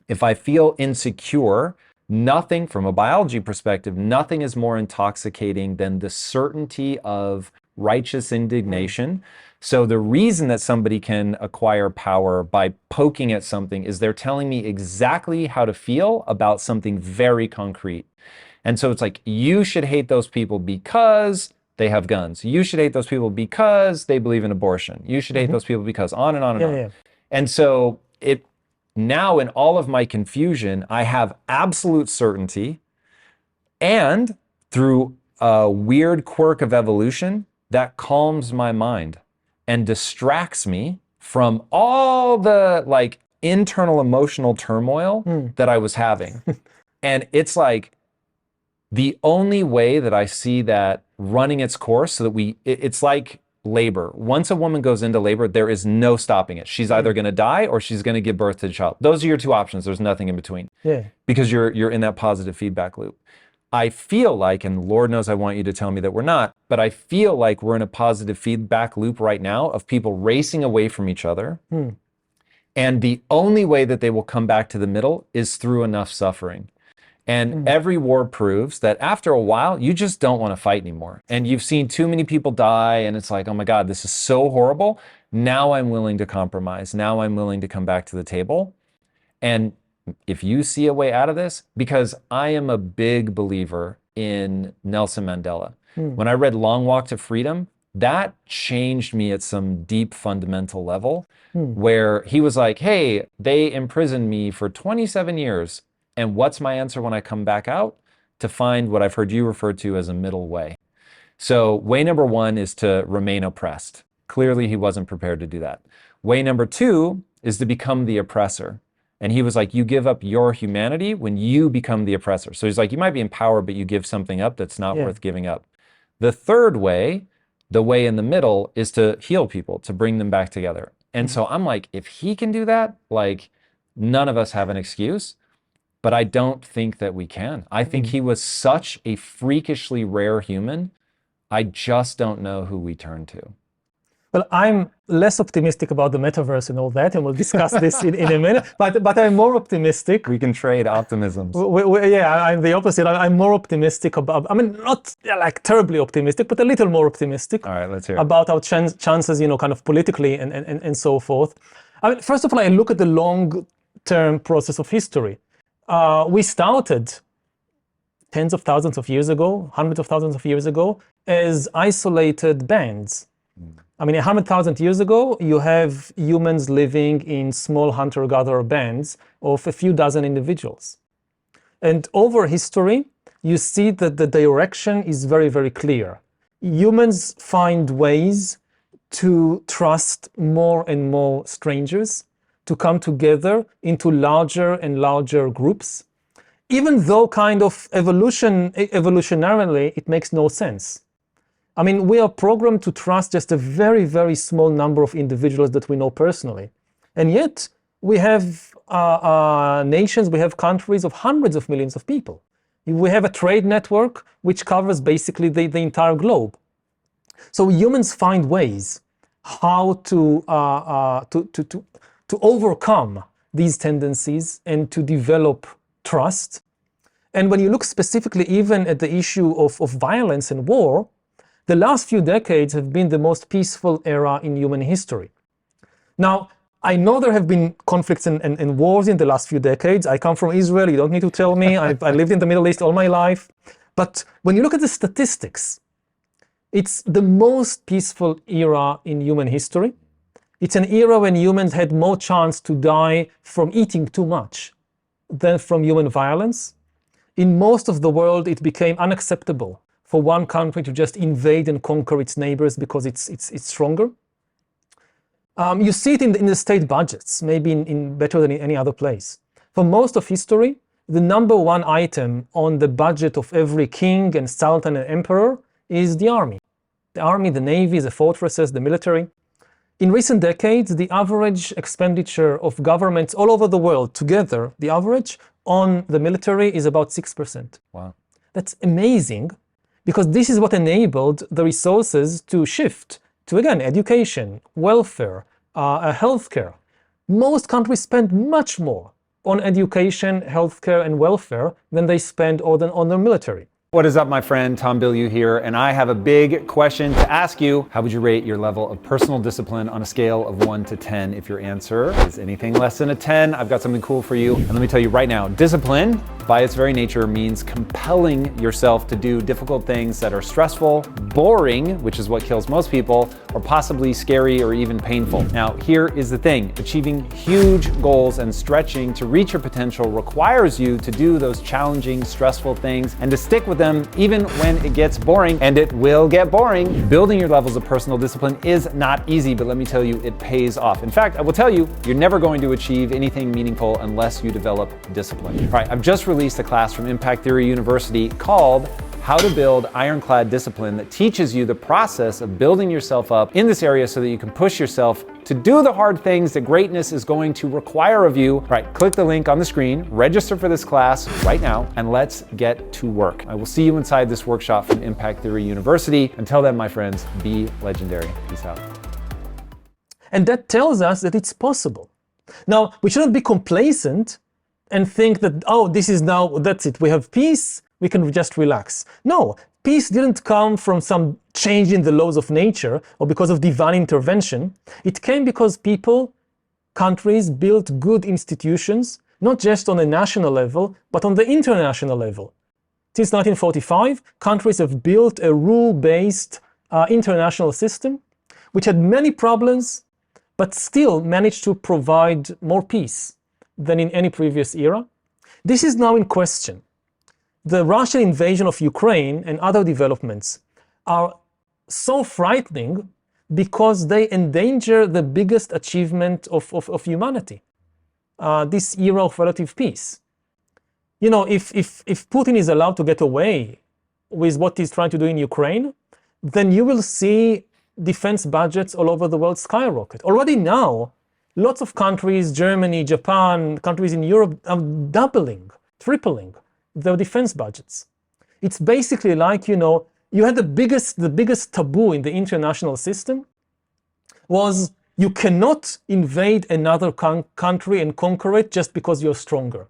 If I feel insecure, nothing, from a biology perspective, nothing is more intoxicating than the certainty of righteous indignation. So the reason that somebody can acquire power by poking at something is they're telling me exactly how to feel about something very concrete. And so it's like, you should hate those people because they have guns. You should hate those people because they believe in abortion. You should hate those people because on and on and on. And so now in all of my confusion, I have absolute certainty, and through a weird quirk of evolution, that calms my mind and distracts me from all the like internal emotional turmoil that I was having. And it's like the only way that I see that running its course, so that it's like labor. Once a woman goes into labor, there is no stopping it. She's either going to die or she's going to give birth to a child. Those are your two options. There's nothing in between. Because you're in that positive feedback loop. I feel like, and Lord knows I want you to tell me that we're not, but I feel like we're in a positive feedback loop right now of people racing away from each other. And the only way that they will come back to the middle is through enough suffering. And every war proves that after a while, you just don't want to fight anymore. And you've seen too many people die, and it's like, oh my God, this is so horrible. Now I'm willing to compromise. Now I'm willing to come back to the table. And if you see a way out of this, because I am a big believer in Nelson Mandela. When I read Long Walk to Freedom, that changed me at some deep fundamental level, where he was like, hey, they imprisoned me for 27 years. And what's my answer when I come back out? To find what I've heard you refer to as a middle way. So way number one is to remain oppressed. Clearly, he wasn't prepared to do that. Way number two is to become the oppressor. And he was like, you give up your humanity when you become the oppressor. So he's like, you might be in power, but you give something up that's not worth giving up. The third way, the way in the middle, is to heal people, to bring them back together. And so I'm like, if he can do that, like, none of us have an excuse. But I don't think that we can. I think he was such a freakishly rare human. I just don't know who we turn to. Well, I'm less optimistic about the metaverse and all that, and we'll discuss this in a minute. But I'm more optimistic. We can trade optimisms. Yeah, I'm the opposite. I'm more optimistic about. I mean, not like terribly optimistic, but a little more optimistic. All right, let's hear it. About our chances, kind of politically and so forth. I mean, first of all, I look at the long-term process of history. We started tens of thousands of years ago, hundreds of thousands of years ago, as isolated bands. I mean, 100,000 years ago, you have humans living in small hunter-gatherer bands of a few dozen individuals. And over history, you see that the direction is very, very clear. Humans find ways to trust more and more strangers, to come together into larger and larger groups, even though kind of evolutionarily, it makes no sense. I mean, we are programmed to trust just a very, very small number of individuals that we know personally. And yet, we have nations, we have countries of hundreds of millions of people. We have a trade network which covers basically the entire globe. So humans find ways how to overcome these tendencies and to develop trust. And when you look specifically even at the issue of violence and war, the last few decades have been the most peaceful era in human history. Now, I know there have been conflicts and wars in the last few decades. I come from Israel, you don't need to tell me. I lived in the Middle East all my life. But when you look at the statistics, it's the most peaceful era in human history. It's an era when humans had more chance to die from eating too much than from human violence. In most of the world, it became unacceptable for one country to just invade and conquer its neighbors because it's stronger. You see it in the state budgets, maybe in better than in any other place. For most of history, the number one item on the budget of every king and sultan and emperor is the army. The army, the navy, the fortresses, the military. In recent decades, the average expenditure of governments all over the world together, the average on the military is about 6%. Wow. That's amazing, because this is what enabled the resources to shift to, again, education, welfare, healthcare. Most countries spend much more on education, healthcare, and welfare than they spend on their military. What is up, my friend? Tom Bilyeu here, and I have a big question to ask you. How would you rate your level of personal discipline on a scale of 1 to 10? If your answer is anything less than a 10, I've got something cool for you. And let me tell you right now, discipline, by its very nature, means compelling yourself to do difficult things that are stressful, boring, which is what kills most people, or possibly scary or even painful. Now, here is the thing. Achieving huge goals and stretching to reach your potential requires you to do those challenging, stressful things and to stick with them even when it gets boring, and it will get boring. Building your levels of personal discipline is not easy, but let me tell you, it pays off. In fact, I will tell you, you're never going to achieve anything meaningful unless you develop discipline. All right, I've just released a class from Impact Theory University called How to Build Ironclad Discipline that teaches you the process of building yourself up in this area so that you can push yourself to do the hard things that greatness is going to require of you. All right, click the link on the screen, register for this class right now, and let's get to work. I will see you inside this workshop from Impact Theory University. Until then, my friends, be legendary. Peace out. And that tells us that it's possible. Now, we shouldn't be complacent and think that, oh, this is now, that's it, we have peace, we can just relax. No, peace didn't come from some change in the laws of nature or because of divine intervention. It came because people, countries built good institutions, not just on a national level, but on the international level. Since 1945, countries have built a rule-based international system, which had many problems, but still managed to provide more peace than in any previous era. This is now in question. The Russian invasion of Ukraine and other developments are so frightening because they endanger the biggest achievement of humanity, this era of relative peace. You know, if Putin is allowed to get away with what he's trying to do in Ukraine, then you will see defense budgets all over the world skyrocket. Already now, lots of countries, Germany, Japan, countries in Europe are doubling, tripling their defense budgets. It's basically like, you know, you had the biggest taboo in the international system, was you cannot invade another country and conquer it just because you're stronger.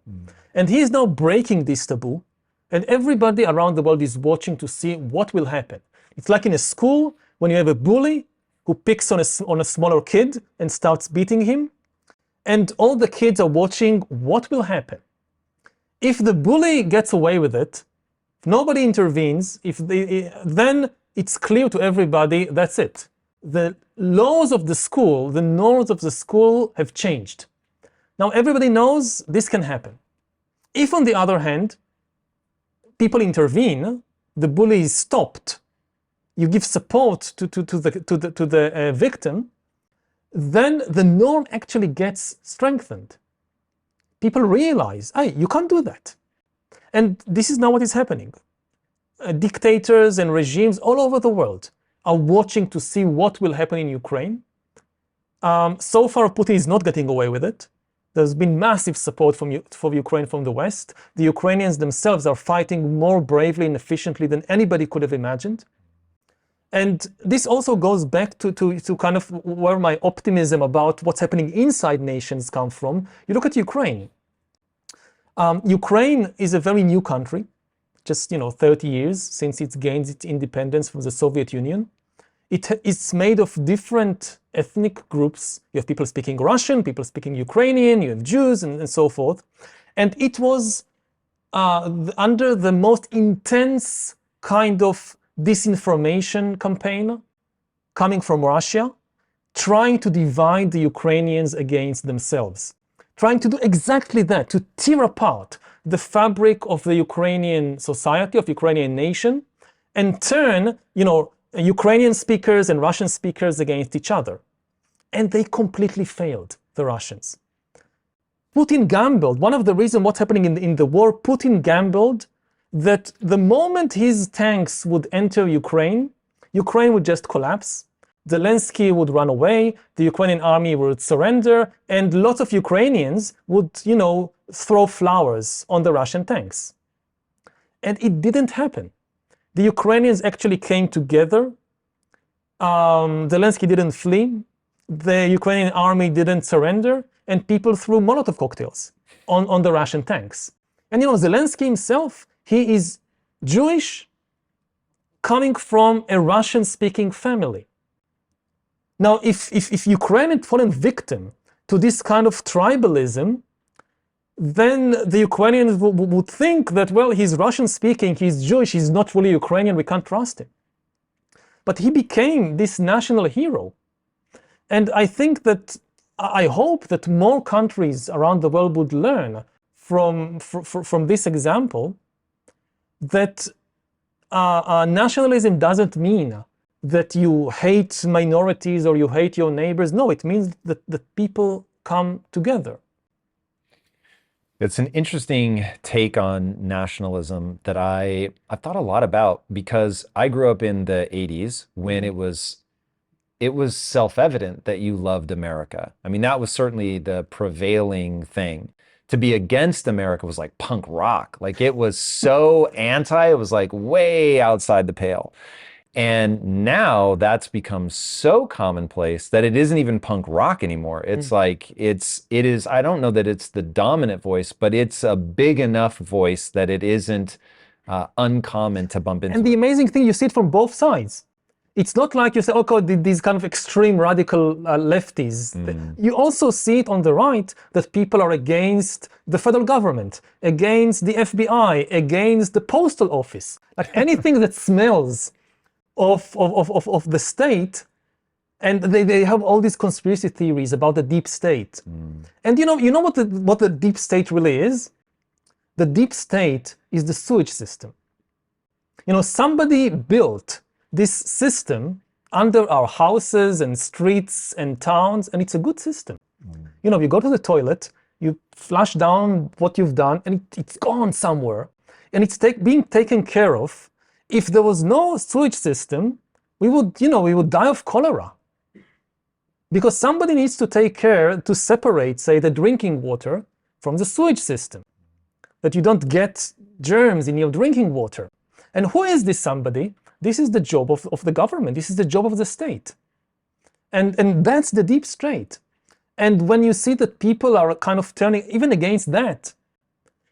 And he is now breaking this taboo, and everybody around the world is watching to see what will happen. It's like in a school when you have a bully who picks on a smaller kid and starts beating him, and all the kids are watching what will happen. If the bully gets away with it, if nobody intervenes, then it's clear to everybody that's it. The laws of the school, the norms of the school have changed. Now everybody knows this can happen. If on the other hand, people intervene, the bully is stopped, you give support to the victim, then the norm actually gets strengthened. People realize, hey, you can't do that. And this is now what is happening. Dictators and regimes all over the world are watching to see what will happen in Ukraine. So far, Putin is not getting away with it. There's been massive support for Ukraine from the West. The Ukrainians themselves are fighting more bravely and efficiently than anybody could have imagined. And this also goes back to kind of where my optimism about what's happening inside nations come from. You look at Ukraine. Ukraine is a very new country, just 30 years since it gained its independence from the Soviet Union. It's made of different ethnic groups. You have people speaking Russian, people speaking Ukrainian, you have Jews, and so forth. And it was under the most intense kind of disinformation campaign coming from Russia, trying to divide the Ukrainians against themselves, trying to do exactly that, to tear apart the fabric of the Ukrainian society, of Ukrainian nation, and turn, Ukrainian speakers and Russian speakers against each other. And they completely failed, the Russians. Putin gambled. One of the reasons what's happening in the war, Putin gambled that the moment his tanks would enter Ukraine, Ukraine would just collapse. Zelensky would run away, the Ukrainian army would surrender, and lots of Ukrainians would, throw flowers on the Russian tanks. And it didn't happen. The Ukrainians actually came together. Zelensky didn't flee. The Ukrainian army didn't surrender, and people threw Molotov cocktails on the Russian tanks. And Zelensky himself, he is Jewish, coming from a Russian-speaking family. Now, if Ukraine had fallen victim to this kind of tribalism, then the Ukrainians would think that, well, he's Russian-speaking, he's Jewish, he's not really Ukrainian, we can't trust him. But he became this national hero. And I think that, I hope that more countries around the world would learn from this example that nationalism doesn't mean that you hate minorities or you hate your neighbors. No, it means that people come together. It's an interesting take on nationalism that I've thought a lot about, because I grew up in the 80s when it was self-evident that you loved America. I mean, that was certainly the prevailing thing. To be against America was like punk rock. Like, it was so anti, it was like way outside the pale. And now that's become so commonplace that it isn't even punk rock anymore. It's like, it is, I don't know that it's the dominant voice, but it's a big enough voice that it isn't uncommon to bump into. And the amazing thing, you see it from both sides. It's not like you say, okay, these kind of extreme radical lefties. You also see it on the right, that people are against the federal government, against the FBI, against the postal office. Like anything that smells of the state, and they have all these conspiracy theories about the deep state. And you know what the deep state really is? The deep state is the sewage system. Somebody built this system under our houses and streets and towns, and it's a good system. You go to the toilet, you flush down what you've done, and it's gone somewhere, and it's being taken care of. If there was no sewage system, we would die of cholera. Because somebody needs to take care to separate, say, the drinking water from the sewage system, that you don't get germs in your drinking water. And who is this somebody? This is the job of the government. This is the job of the state. And that's the deep state. And when you see that people are kind of turning even against that,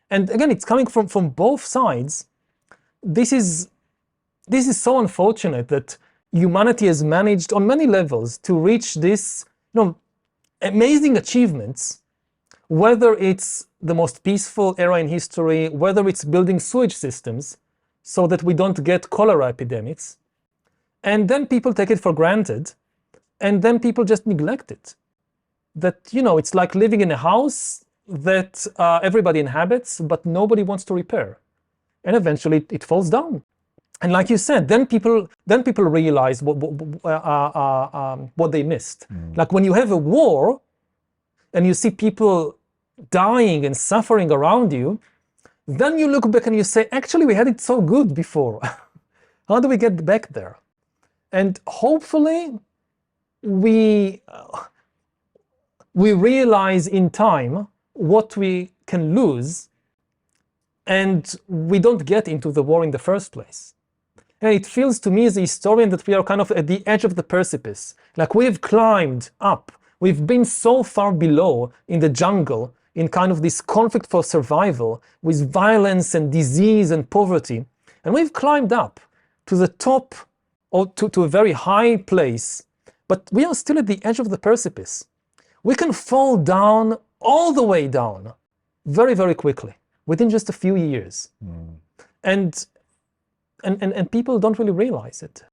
and again, it's coming from both sides, this is so unfortunate that humanity has managed on many levels to reach this, amazing achievements, whether it's the most peaceful era in history, whether it's building sewage systems so that we don't get cholera epidemics, and then people take it for granted, and then people just neglect it. That, it's like living in a house that everybody inhabits, but nobody wants to repair. And eventually it falls down. And like you said, then people realize what they missed. Like when you have a war and you see people dying and suffering around you, then you look back and you say, actually, we had it so good before. How do we get back there? And hopefully we realize in time what we can lose, and we don't get into the war in the first place. And it feels to me as a historian that we are kind of at the edge of the precipice. Like we've climbed up. We've been so far below in the jungle, in kind of this conflict for survival with violence and disease and poverty. And we've climbed up to the top, or to a very high place, but we are still at the edge of the precipice. We can fall down, all the way down, very, very quickly, within just a few years. And people don't really realize it.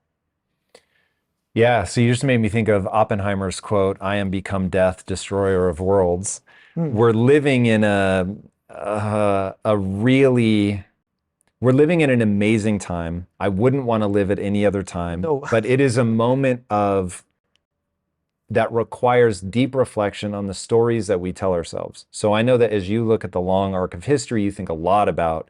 Yeah, so you just made me think of Oppenheimer's quote, "I am become death, destroyer of worlds." We're living in we're living in an amazing time. I wouldn't want to live at any other time, No. but it is a moment that requires deep reflection on the stories that we tell ourselves. So I know that as you look at the long arc of history, you think a lot about,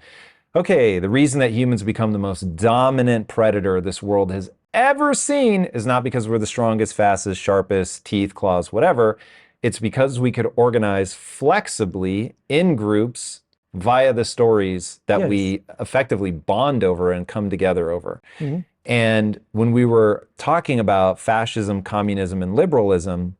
okay, the reason that humans become the most dominant predator this world has ever seen is not because we're the strongest, fastest, sharpest, teeth, claws, whatever. It's because we could organize flexibly in groups via the stories that we effectively bond over and come together over. And when we were talking about fascism, communism, and liberalism,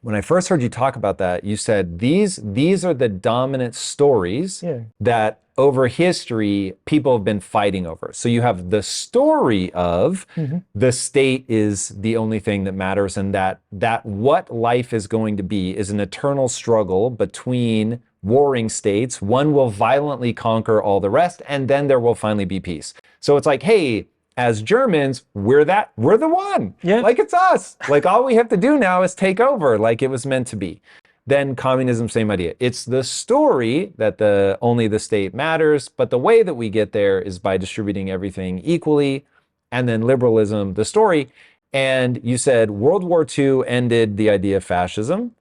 when I first heard you talk about that, you said these are the dominant stories that over history people have been fighting over. So you have the story of the state is the only thing that matters, and that what life is going to be is an eternal struggle between warring states. One will violently conquer all the rest, and then there will finally be peace. So it's like, hey, as Germans, we're the one. Like it's us. Like all we have to do now is take over, like it was meant to be. Then communism, same idea. It's the story that only the state matters, but the way that we get there is by distributing everything equally. And then liberalism, the story. And you said World War II ended the idea of fascism.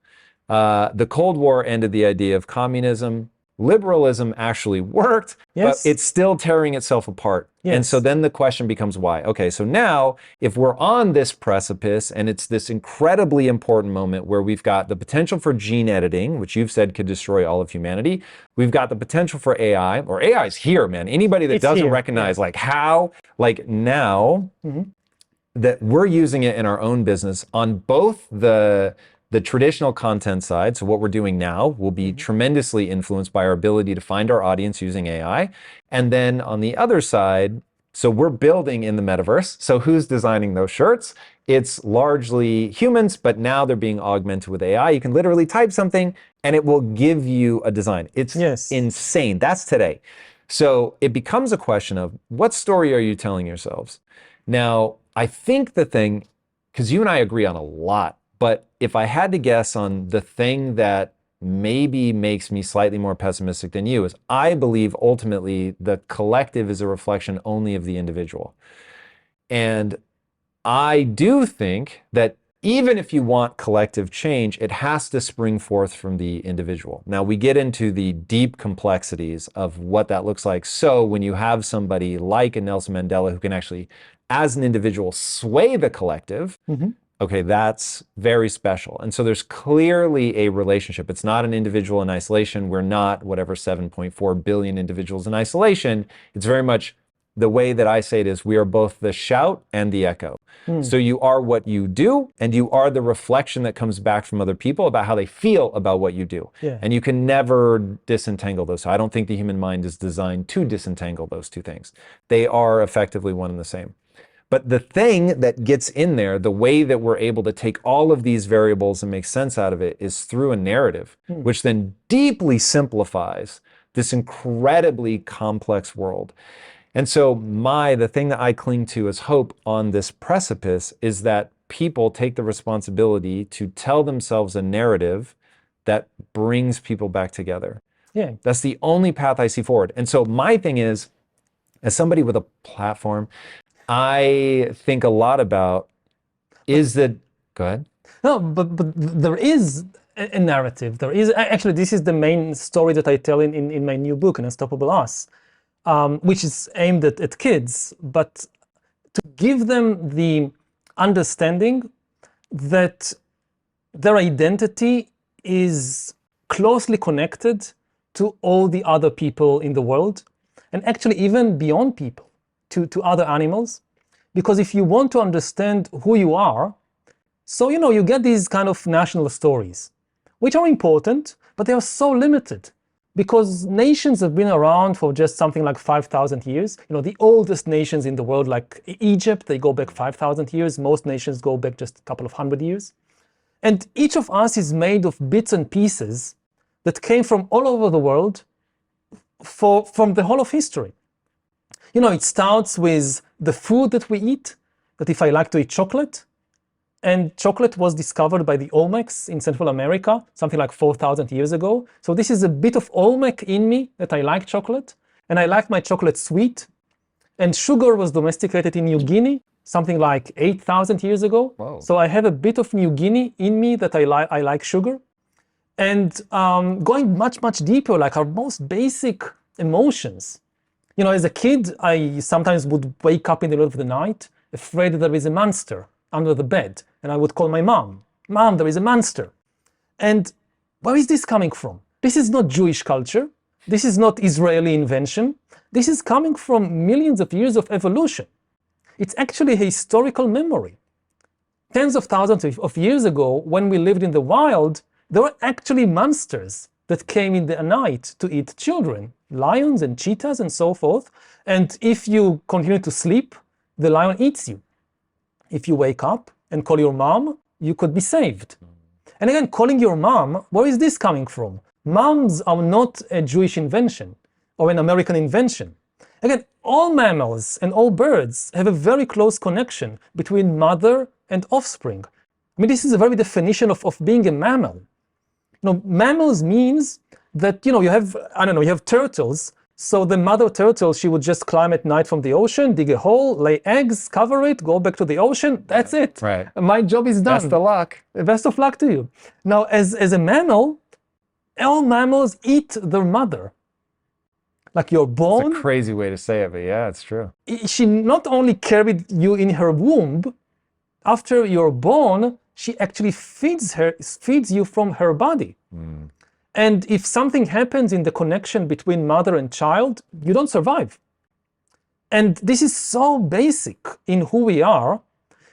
The Cold War ended the idea of communism. Liberalism actually worked, but it's still tearing itself apart. And so then the question becomes why? Okay, so now if we're on this precipice and it's this incredibly important moment where we've got the potential for gene editing, which you've said could destroy all of humanity. We've got the potential for AI, or AI is here, man. Anybody that doesn't recognize like how, like now that we're using it in our own business on both the traditional content side, so what we're doing now will be tremendously influenced by our ability to find our audience using AI. And then on the other side, so we're building in the metaverse. So who's designing those shirts? It's largely humans, but now they're being augmented with AI. You can literally type something and it will give you a design. It's insane. That's today. So it becomes a question of what story are you telling yourselves? Now, I think the thing, because you and I agree on a lot, but if I had to guess on the thing that maybe makes me slightly more pessimistic than you is I believe ultimately the collective is a reflection only of the individual. And I do think that even if you want collective change, it has to spring forth from the individual. Now we get into the deep complexities of what that looks like. So when you have somebody like a Nelson Mandela who can actually, as an individual, sway the collective, okay, that's very special. And so there's clearly a relationship. It's not an individual in isolation. We're not whatever 7.4 billion individuals in isolation. It's very much the way that I say it is we are both the shout and the echo. So you are what you do, and you are the reflection that comes back from other people about how they feel about what you do. Yeah. And you can never disentangle those. So I don't think the human mind is designed to disentangle those two things. They are effectively one and the same. But the thing that gets in there, the way that we're able to take all of these variables and make sense out of it is through a narrative, which then deeply simplifies this incredibly complex world. And so the thing that I cling to as hope on this precipice is that people take the responsibility to tell themselves a narrative that brings people back together. Yeah. That's the only path I see forward. And so my thing is, as somebody with a platform, I think a lot about go ahead. No, but there is a narrative. There is, actually, this is the main story that I tell in my new book, Inescapable Us, which is aimed at kids, but to give them the understanding that their identity is closely connected to all the other people in the world, and actually even beyond people, to other animals. Because if you want to understand who you are, so you get these kind of national stories, which are important, but they are so limited. Because nations have been around for just something like 5,000 years. The oldest nations in the world, like Egypt, they go back 5,000 years. Most nations go back just a couple of hundred years. And each of us is made of bits and pieces that came from all over the world from the whole of history. It starts with the food that we eat, that if I like to eat chocolate, and chocolate was discovered by the Olmecs in Central America, something like 4,000 years ago. So this is a bit of Olmec in me, that I like chocolate, and I like my chocolate sweet. And sugar was domesticated in New Guinea, something like 8,000 years ago. Whoa. So I have a bit of New Guinea in me that I like sugar. And going much, much deeper, like our most basic emotions. As a kid, I sometimes would wake up in the middle of the night, afraid that there is a monster under the bed. And I would call my mom, "Mom, there is a monster." And where is this coming from? This is not Jewish culture. This is not Israeli invention. This is coming from millions of years of evolution. It's actually a historical memory. Tens of thousands of years ago, when we lived in the wild, there were actually monsters that came in the night to eat children, lions and cheetahs and so forth. And if you continue to sleep, the lion eats you. If you wake up and call your mom, you could be saved. And again, calling your mom, where is this coming from? Moms are not a Jewish invention or an American invention. Again, all mammals and all birds have a very close connection between mother and offspring. This is the very definition of being a mammal. Mammals means that, you have turtles. So the mother turtle, she would just climb at night from the ocean, dig a hole, lay eggs, cover it, go back to the ocean. That's it. Right. My job is done. Best of luck. Best of luck to you. Now, as a mammal, all mammals eat their mother. Like you're born. It's a crazy way to say it, but yeah, it's true. She not only carried you in her womb, after you're born, she actually feeds you from her body. And if something happens in the connection between mother and child, you don't survive. And this is so basic in who we are.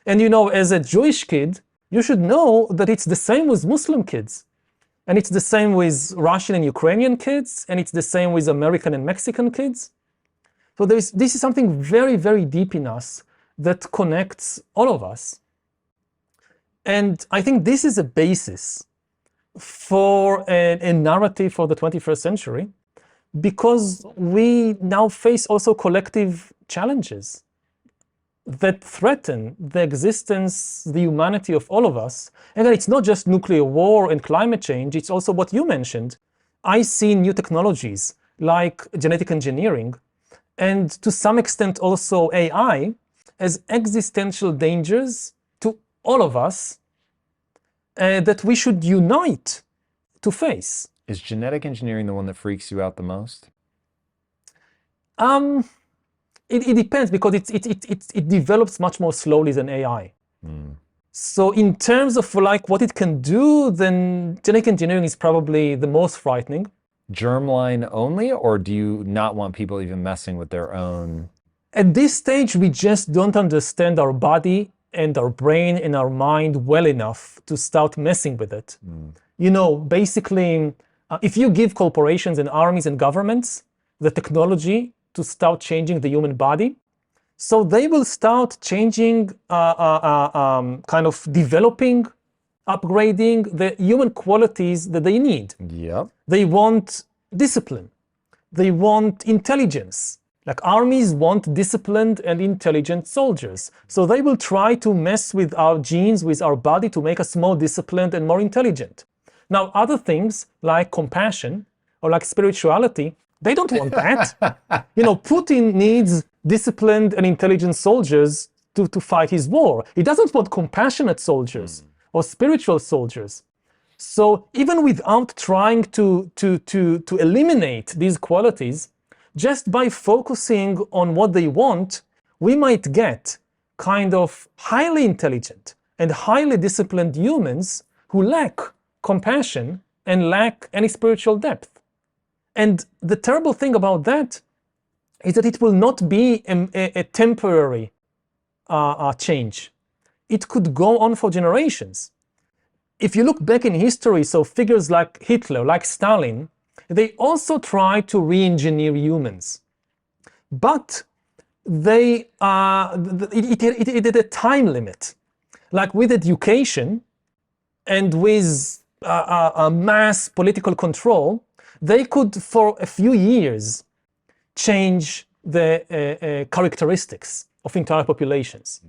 And as a Jewish kid, you should know that it's the same with Muslim kids. And it's the same with Russian and Ukrainian kids. And it's the same with American and Mexican kids. So this is something very, very deep in us that connects all of us. And I think this is a basis for a narrative for the 21st century, because we now face also collective challenges that threaten the existence, the humanity of all of us. And then it's not just nuclear war and climate change, it's also what you mentioned. I see new technologies like genetic engineering, and to some extent also AI, as existential dangers to all of us that we should unite to face. Is genetic engineering the one that freaks you out the most? It depends, because it develops much more slowly than AI. So in terms of what it can do, then genetic engineering is probably the most frightening. Germline only, or do you not want people even messing with their own? At this stage, we just don't understand our body and our brain and our mind well enough to start messing with it. Basically, if you give corporations and armies and governments the technology to start changing the human body, so they will start changing, kind of developing, upgrading the human qualities that they need. Yep. They want discipline. They want intelligence. Like armies want disciplined and intelligent soldiers. So they will try to mess with our genes, with our body to make us more disciplined and more intelligent. Now, other things like compassion or like spirituality, they don't want that. Putin needs disciplined and intelligent soldiers to fight his war. He doesn't want compassionate soldiers or spiritual soldiers. So even without trying to eliminate these qualities, just by focusing on what they want, we might get kind of highly intelligent and highly disciplined humans who lack compassion and lack any spiritual depth. And the terrible thing about that is that it will not be a temporary change. It could go on for generations. If you look back in history, so figures like Hitler, like Stalin, they also tried to re-engineer humans. But it had a time limit. Like with education and with mass political control, they could, for a few years, change the characteristics of entire populations.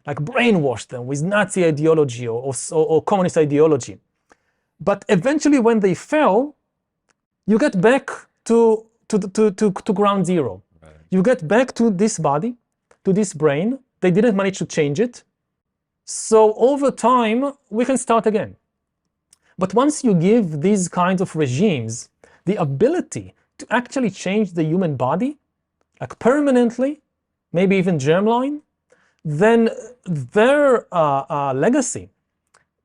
Like brainwash them with Nazi ideology or communist ideology. But eventually when they fell, you get back to ground zero. Right. You get back to this body, to this brain. They didn't manage to change it. So over time, we can start again. But once you give these kinds of regimes the ability to actually change the human body, like permanently, maybe even germline, then their legacy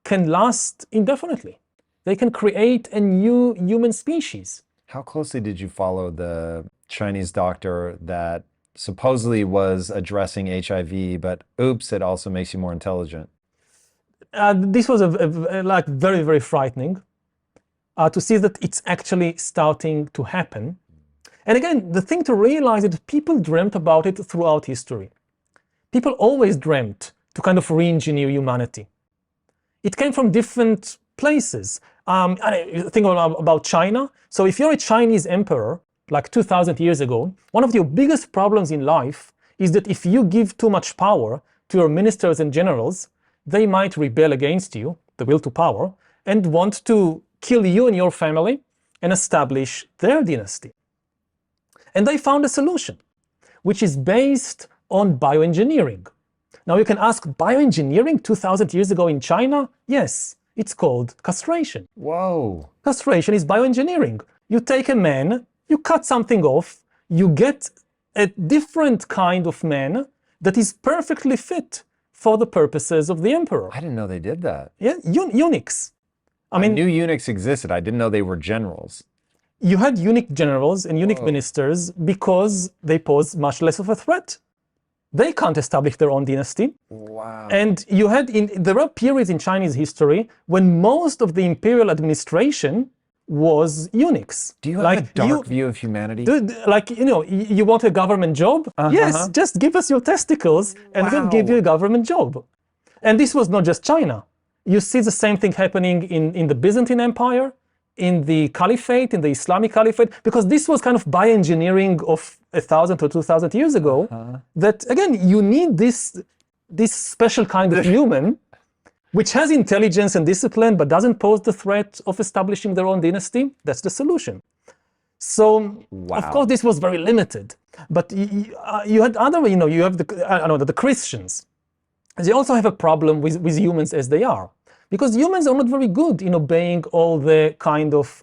can last indefinitely. They can create a new human species. How closely did you follow the Chinese doctor that supposedly was addressing HIV, but oops, it also makes you more intelligent? This was like very, very frightening to see that it's actually starting to happen. And again, the thing to realize is that people dreamt about it throughout history. People always dreamt to kind of re-engineer humanity. It came from different places. Think about China. So if you're a Chinese emperor, like 2,000 years ago, one of your biggest problems in life is that if you give too much power to your ministers and generals, they might rebel against you, the will to power, and want to kill you and your family and establish their dynasty. And they found a solution, which is based on bioengineering. Now you can ask, bioengineering 2,000 years ago in China? Yes, it's called castration. Whoa. Castration is bioengineering. You take a man, you cut something off, you get a different kind of man that is perfectly fit for the purposes of the emperor. I didn't know they did that. Yeah, eunuchs. I knew eunuchs existed. I didn't know they were generals. You had eunuch generals and eunuch ministers because they pose much less of a threat. They can't establish their own dynasty. Wow. And there are periods in Chinese history when most of the imperial administration was eunuchs. Do you have a dark view of humanity? Dude, you want a government job? Yes, just give us your testicles and we'll give you a government job. And this was not just China. You see the same thing happening in the Byzantine Empire, in the Caliphate, in the Islamic Caliphate, because this was kind of bioengineering of 1,000 or 2,000 years ago, that again, you need this special kind of human, which has intelligence and discipline, but doesn't pose the threat of establishing their own dynasty. That's the solution. So, of course, this was very limited. But you had other, you have the Christians. They also have a problem with humans as they are. Because humans are not very good in obeying all the kind of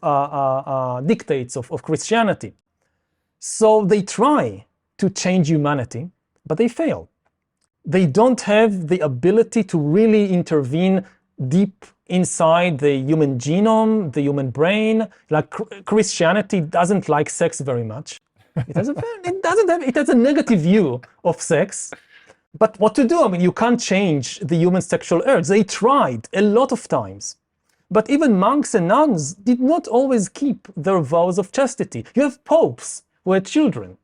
dictates of Christianity. So they try to change humanity, but they fail. They don't have the ability to really intervene deep inside the human genome, the human brain. Like Christianity doesn't like sex very much. It has a negative view of sex. But what to do? I mean, you can't change the human sexual urge. They tried a lot of times. But even monks and nuns did not always keep their vows of chastity. You have popes who had children.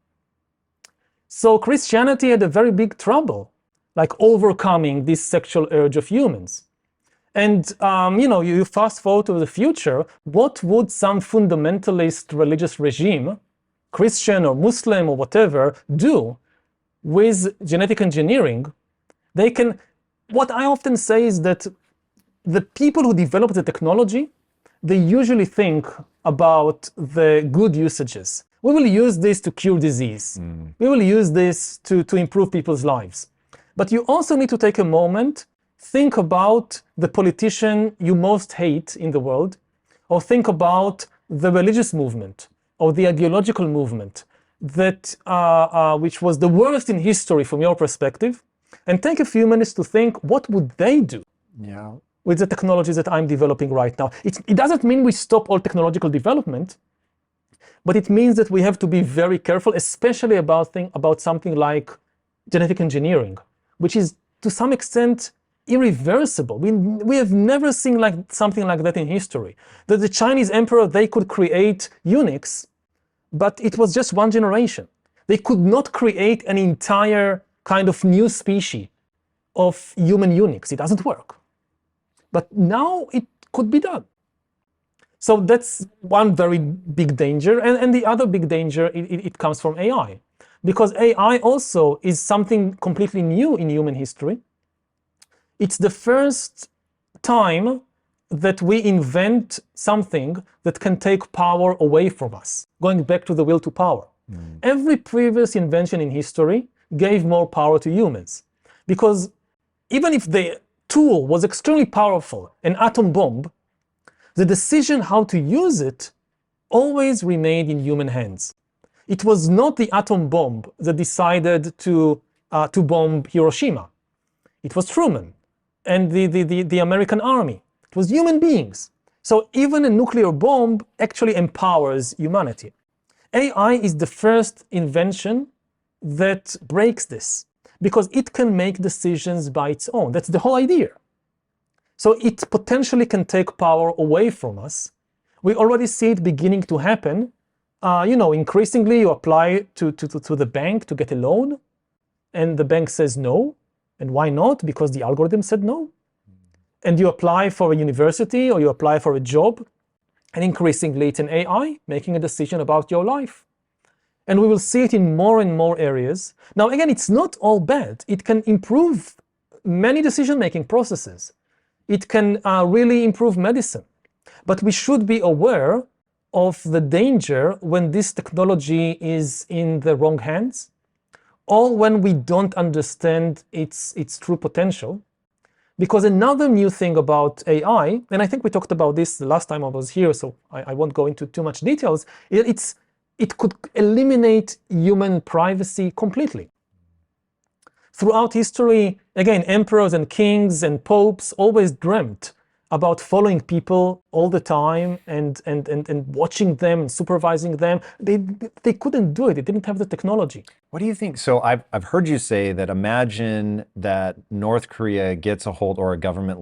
So Christianity had a very big trouble, like overcoming this sexual urge of humans. And, you fast forward to the future, what would some fundamentalist religious regime, Christian or Muslim or whatever, do with genetic engineering? What I often say is that the people who develop the technology, they usually think about the good usages. We will use this to cure disease. We will use this to improve people's lives. But you also need to take a moment, think about the politician you most hate in the world, or think about the religious movement or the ideological movement that which was the worst in history from your perspective, and take a few minutes to think, what would they do with the technologies that I'm developing right now? It doesn't mean we stop all technological development, but it means that we have to be very careful, especially about something like genetic engineering, which is to some extent irreversible. We have never seen something like that in history. That the Chinese emperor, they could create eunuchs, but it was just one generation. They could not create an entire kind of new species of human eunuchs. It doesn't work. But now it could be done. So that's one very big danger. And the other big danger, it comes from AI. Because AI also is something completely new in human history. It's the first time that we invent something that can take power away from us, going back to the will to power. Every previous invention in history gave more power to humans. Because even if the tool was extremely powerful, an atom bomb, the decision how to use it always remained in human hands. It was not the atom bomb that decided to bomb Hiroshima. It was Truman and the American army. It was human beings. So even a nuclear bomb actually empowers humanity. AI is the first invention that breaks this, because it can make decisions by its own. That's the whole idea. So it potentially can take power away from us. We already see it beginning to happen. Increasingly you apply to the bank to get a loan, and the bank says no. And why not? Because the algorithm said no. And you apply for a university or you apply for a job, and increasingly it's an AI making a decision about your life. And we will see it in more and more areas. Now, again, it's not all bad. It can improve many decision-making processes. It can really improve medicine. But we should be aware of the danger when this technology is in the wrong hands, or when we don't understand its true potential. Because another new thing about AI, and I think we talked about this the last time I was here, so I won't go into too much details, it could eliminate human privacy completely. Throughout history, again, emperors and kings and popes always dreamt about following people all the time and watching them and supervising them. They couldn't do it. They didn't have the technology. What do you think? So I've heard you say that imagine that North Korea gets a hold, or a government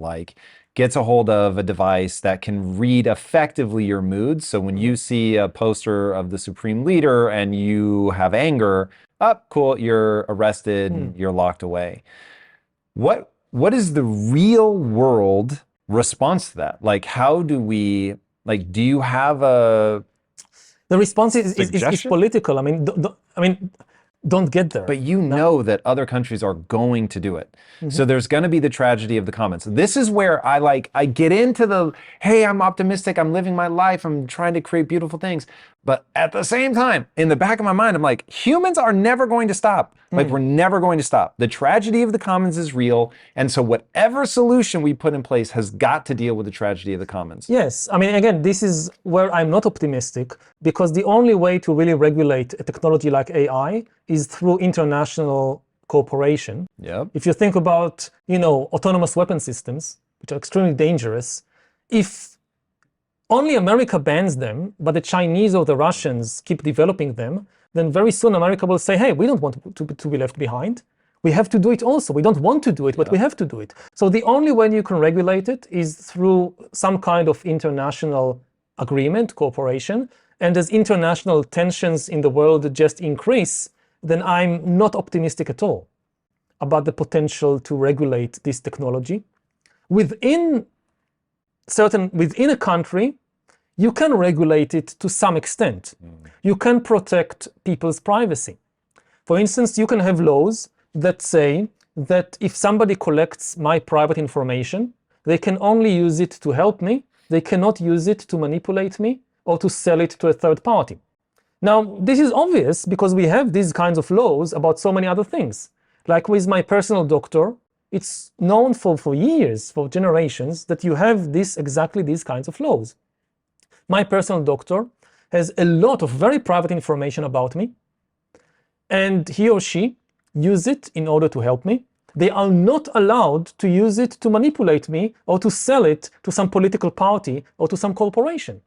gets a hold of a device that can read effectively your moods. So when you see a poster of the supreme leader and you have anger, cool, you're arrested, you're locked away. What is the real world response to that? Like, how do we, do you have a... The response is political. Don't get there. But you know that other countries are going to do it. So there's going to be the tragedy of the commons. This is where I get into the, hey, I'm optimistic, I'm living my life, I'm trying to create beautiful things. But at the same time, in the back of my mind, I'm like, humans are never going to stop. We're never going to stop. The tragedy of the commons is real. And so whatever solution we put in place has got to deal with the tragedy of the commons. Yes. Again, this is where I'm not optimistic, because the only way to really regulate a technology like AI is through international cooperation. Yep. If you think about, autonomous weapon systems, which are extremely dangerous, if only America bans them, but the Chinese or the Russians keep developing them, then very soon America will say, hey, we don't want to be left behind. we have to do it also. We don't want to do it, but we have to do it. So the only way you can regulate it is through some kind of international agreement, cooperation. And as international tensions in the world just increase, then I'm not optimistic at all about the potential to regulate this technology. Within a country, you can regulate it to some extent. You can protect people's privacy. For instance, you can have laws that say that if somebody collects my private information, they can only use it to help me. They cannot use it to manipulate me or to sell it to a third party. Now, this is obvious because we have these kinds of laws about so many other things. Like with my personal doctor, it's known for years, for generations, that you have exactly these kinds of laws. My personal doctor has a lot of very private information about me, and he or she use it in order to help me. They are not allowed to use it to manipulate me or to sell it to some political party or to some corporation.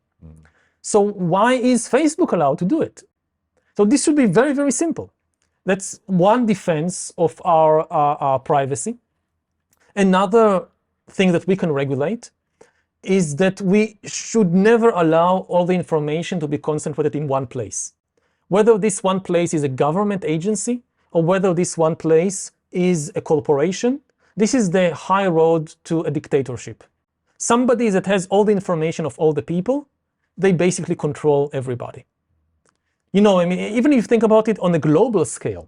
So why is Facebook allowed to do it? So this should be very, very simple. That's one defense of our privacy. Another thing that we can regulate is that we should never allow all the information to be concentrated in one place. Whether this one place is a government agency or whether this one place is a corporation, this is the high road to a dictatorship. Somebody that has all the information of all the people, they basically control everybody. You know, I mean, even if you think about it on a global scale,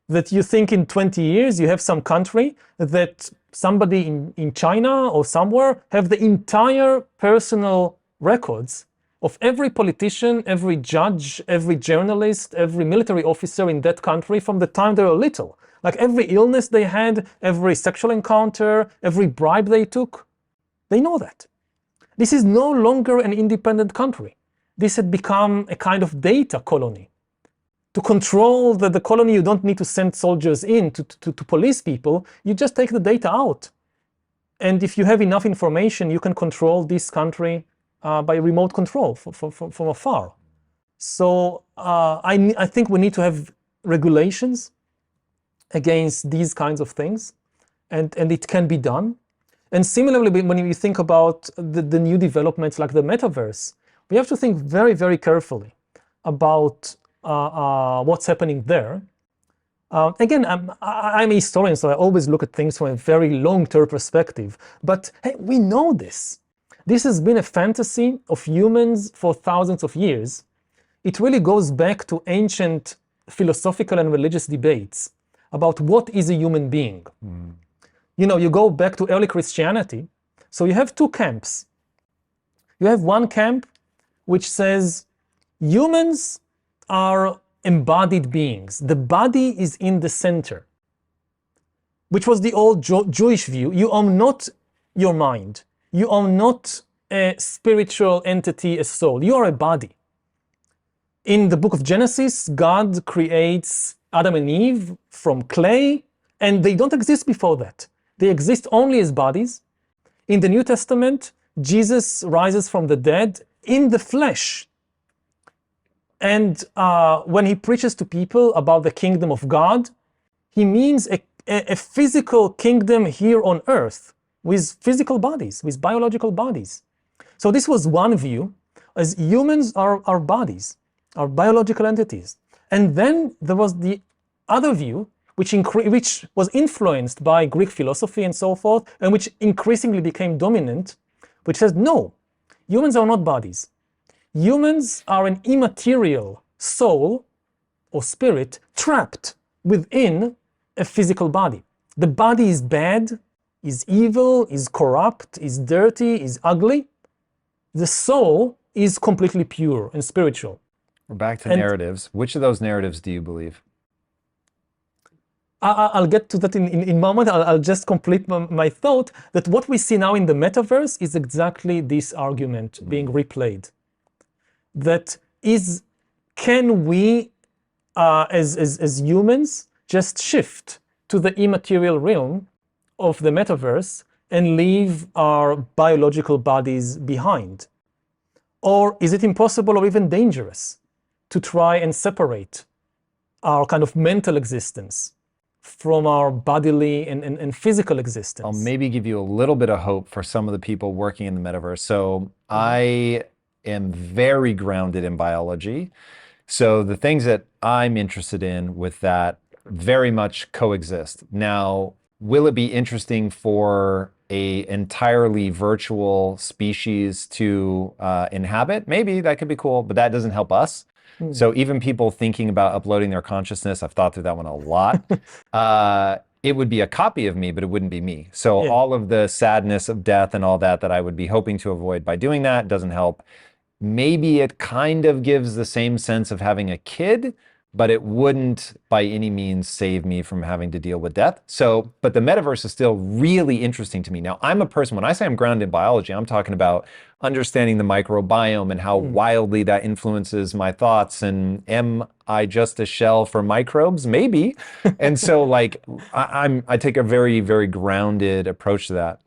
that you think in 20 years you have some country that somebody in China or somewhere have the entire personal records of every politician, every judge, every journalist, every military officer in that country from the time they were little. Like every illness they had, every sexual encounter, every bribe they took, they know that. This is no longer an independent country. This had become a kind of data colony. To control the colony, you don't need to send soldiers in to police people. You just take the data out. And if you have enough information, you can control this country by remote control from afar. So I think we need to have regulations against these kinds of things, and it can be done. And similarly, when you think about the new developments like the metaverse, we have to think very, very carefully about what's happening there. Again, I'm a historian, so I always look at things from a very long-term perspective. But hey, we know this. This has been a fantasy of humans for thousands of years. It really goes back to ancient philosophical and religious debates about what is a human being. You know, you go back to early Christianity, so you have two camps. You have one camp which says humans are embodied beings. The body is in the center, which was the old Jewish view. You are not your mind. You are not a spiritual entity, a soul. You are a body. In the book of Genesis, God creates Adam and Eve from clay, and they don't exist before that. They exist only as bodies. In the New Testament, Jesus rises from the dead in the flesh. And when he preaches to people about the kingdom of God, he means a physical kingdom here on earth with physical bodies, with biological bodies. So this was one view, as humans are bodies, are biological entities. And then there was the other view, which was influenced by Greek philosophy and so forth, and which increasingly became dominant, which says, no, humans are not bodies. Humans are an immaterial soul or spirit trapped within a physical body. The body is bad, is evil, is corrupt, is dirty, is ugly. The soul is completely pure and spiritual. We're back to narratives. Which of those narratives do you believe? I'll get to that in a moment. I'll just complete my thought that what we see now in the metaverse is exactly this argument being replayed. That is, can we as humans just shift to the immaterial realm of the metaverse and leave our biological bodies behind? Or is it impossible or even dangerous to try and separate our kind of mental existence from our bodily and physical existence. I'll maybe give you a little bit of hope for some of the people working in the metaverse. So I am very grounded in biology. So the things that I'm interested in with that very much coexist. Now, will it be interesting for a entirely virtual species to inhabit? Maybe that could be cool, but that doesn't help us. So even people thinking about uploading their consciousness, I've thought through that one a lot. It would be a copy of me, but it wouldn't be me. So all of the sadness of death and all that I would be hoping to avoid by doing that doesn't help. Maybe it kind of gives the same sense of having a kid, but it wouldn't by any means save me from having to deal with death. So, but the metaverse is still really interesting to me. Now, I'm a person, when I say I'm grounded in biology, I'm talking about understanding the microbiome and how wildly that influences my thoughts. And am I just a shell for microbes? Maybe. And so like, I take a very, very grounded approach to that.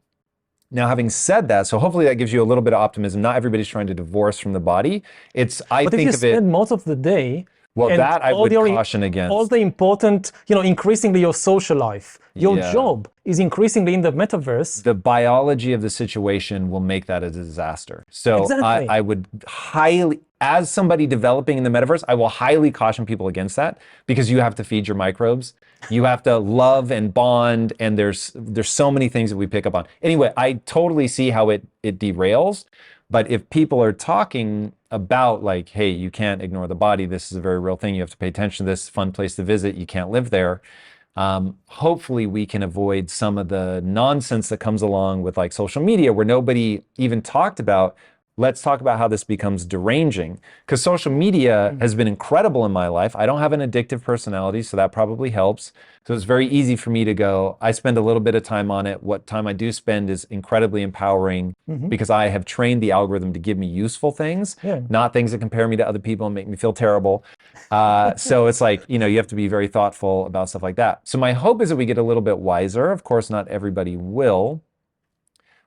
Now, having said that, so hopefully that gives you a little bit of optimism. Not everybody's trying to divorce from the body. It's, I but think if you spend most of the day, well, that I would caution against. All the important, increasingly your social life, your job is increasingly in the metaverse. The biology of the situation will make that a disaster. So I would highly, as somebody developing in the metaverse, I will highly caution people against that, because you have to feed your microbes. You have to love and bond, and there's so many things that we pick up on. Anyway, I totally see how it derails. But if people are talking about like, hey, you can't ignore the body, this is a very real thing, you have to pay attention to this, fun place to visit, you can't live there. Hopefully we can avoid some of the nonsense that comes along with like social media, where nobody even talked about, let's talk about how this becomes deranging. Because social media has been incredible in my life. I don't have an addictive personality, so that probably helps. So it's very easy for me to go, I spend a little bit of time on it. What time I do spend is incredibly empowering, because I have trained the algorithm to give me useful things, not things that compare me to other people and make me feel terrible. So it's like, you have to be very thoughtful about stuff like that. So my hope is that we get a little bit wiser. Of course, not everybody will.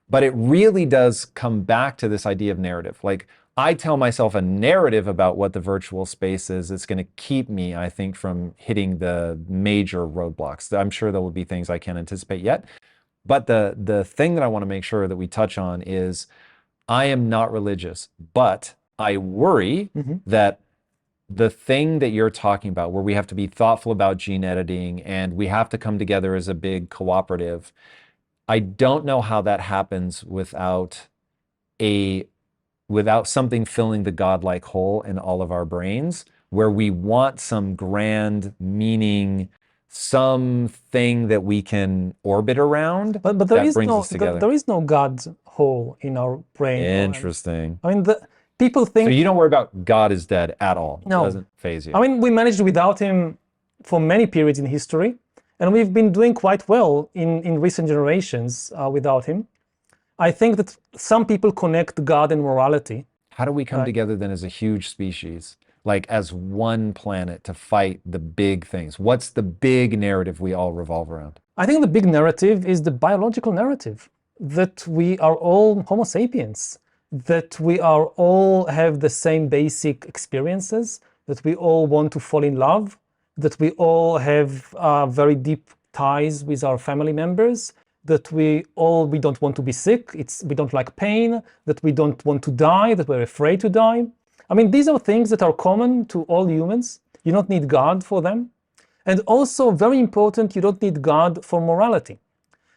But it really does come back to this idea of narrative. Like, I tell myself a narrative about what the virtual space is. It's going to keep me, I think, from hitting the major roadblocks. I'm sure there will be things I can't anticipate yet. But the thing that I want to make sure that we touch on is, I am not religious, but I worry that the thing that you're talking about, where we have to be thoughtful about gene editing and we have to come together as a big cooperative, I don't know how that happens without something filling the godlike hole in all of our brains, where we want some grand meaning, something that we can orbit around. But there is no God hole in our brain. Interesting. I mean, people think. So you don't worry about God is dead at all. No. It doesn't faze you. I mean, we managed without him for many periods in history. And we've been doing quite well in recent generations without him. I think that some people connect God and morality. How do we come together then as a huge species, like as one planet, to fight the big things? What's the big narrative we all revolve around? I think the big narrative is the biological narrative, that we are all Homo sapiens, that we are all have the same basic experiences, that we all want to fall in love, that we all have very deep ties with our family members, that we don't want to be sick, we don't like pain, that we don't want to die, that we're afraid to die. I mean, these are things that are common to all humans. You don't need God for them. And also, very important, you don't need God for morality.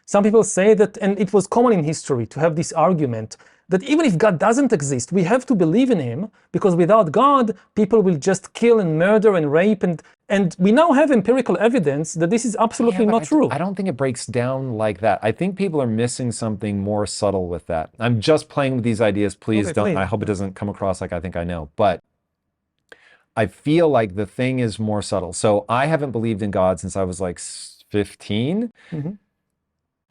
Some people say that, and it was common in history to have this argument, that even if God doesn't exist, we have to believe in him, because without God, people will just kill and murder and rape. And we now have empirical evidence that this is absolutely not true. I don't think it breaks down like that. I think people are missing something more subtle with that. I'm just playing with these ideas. Please. I hope it doesn't come across like I think I know. But I feel like the thing is more subtle. So I haven't believed in God since I was like 15.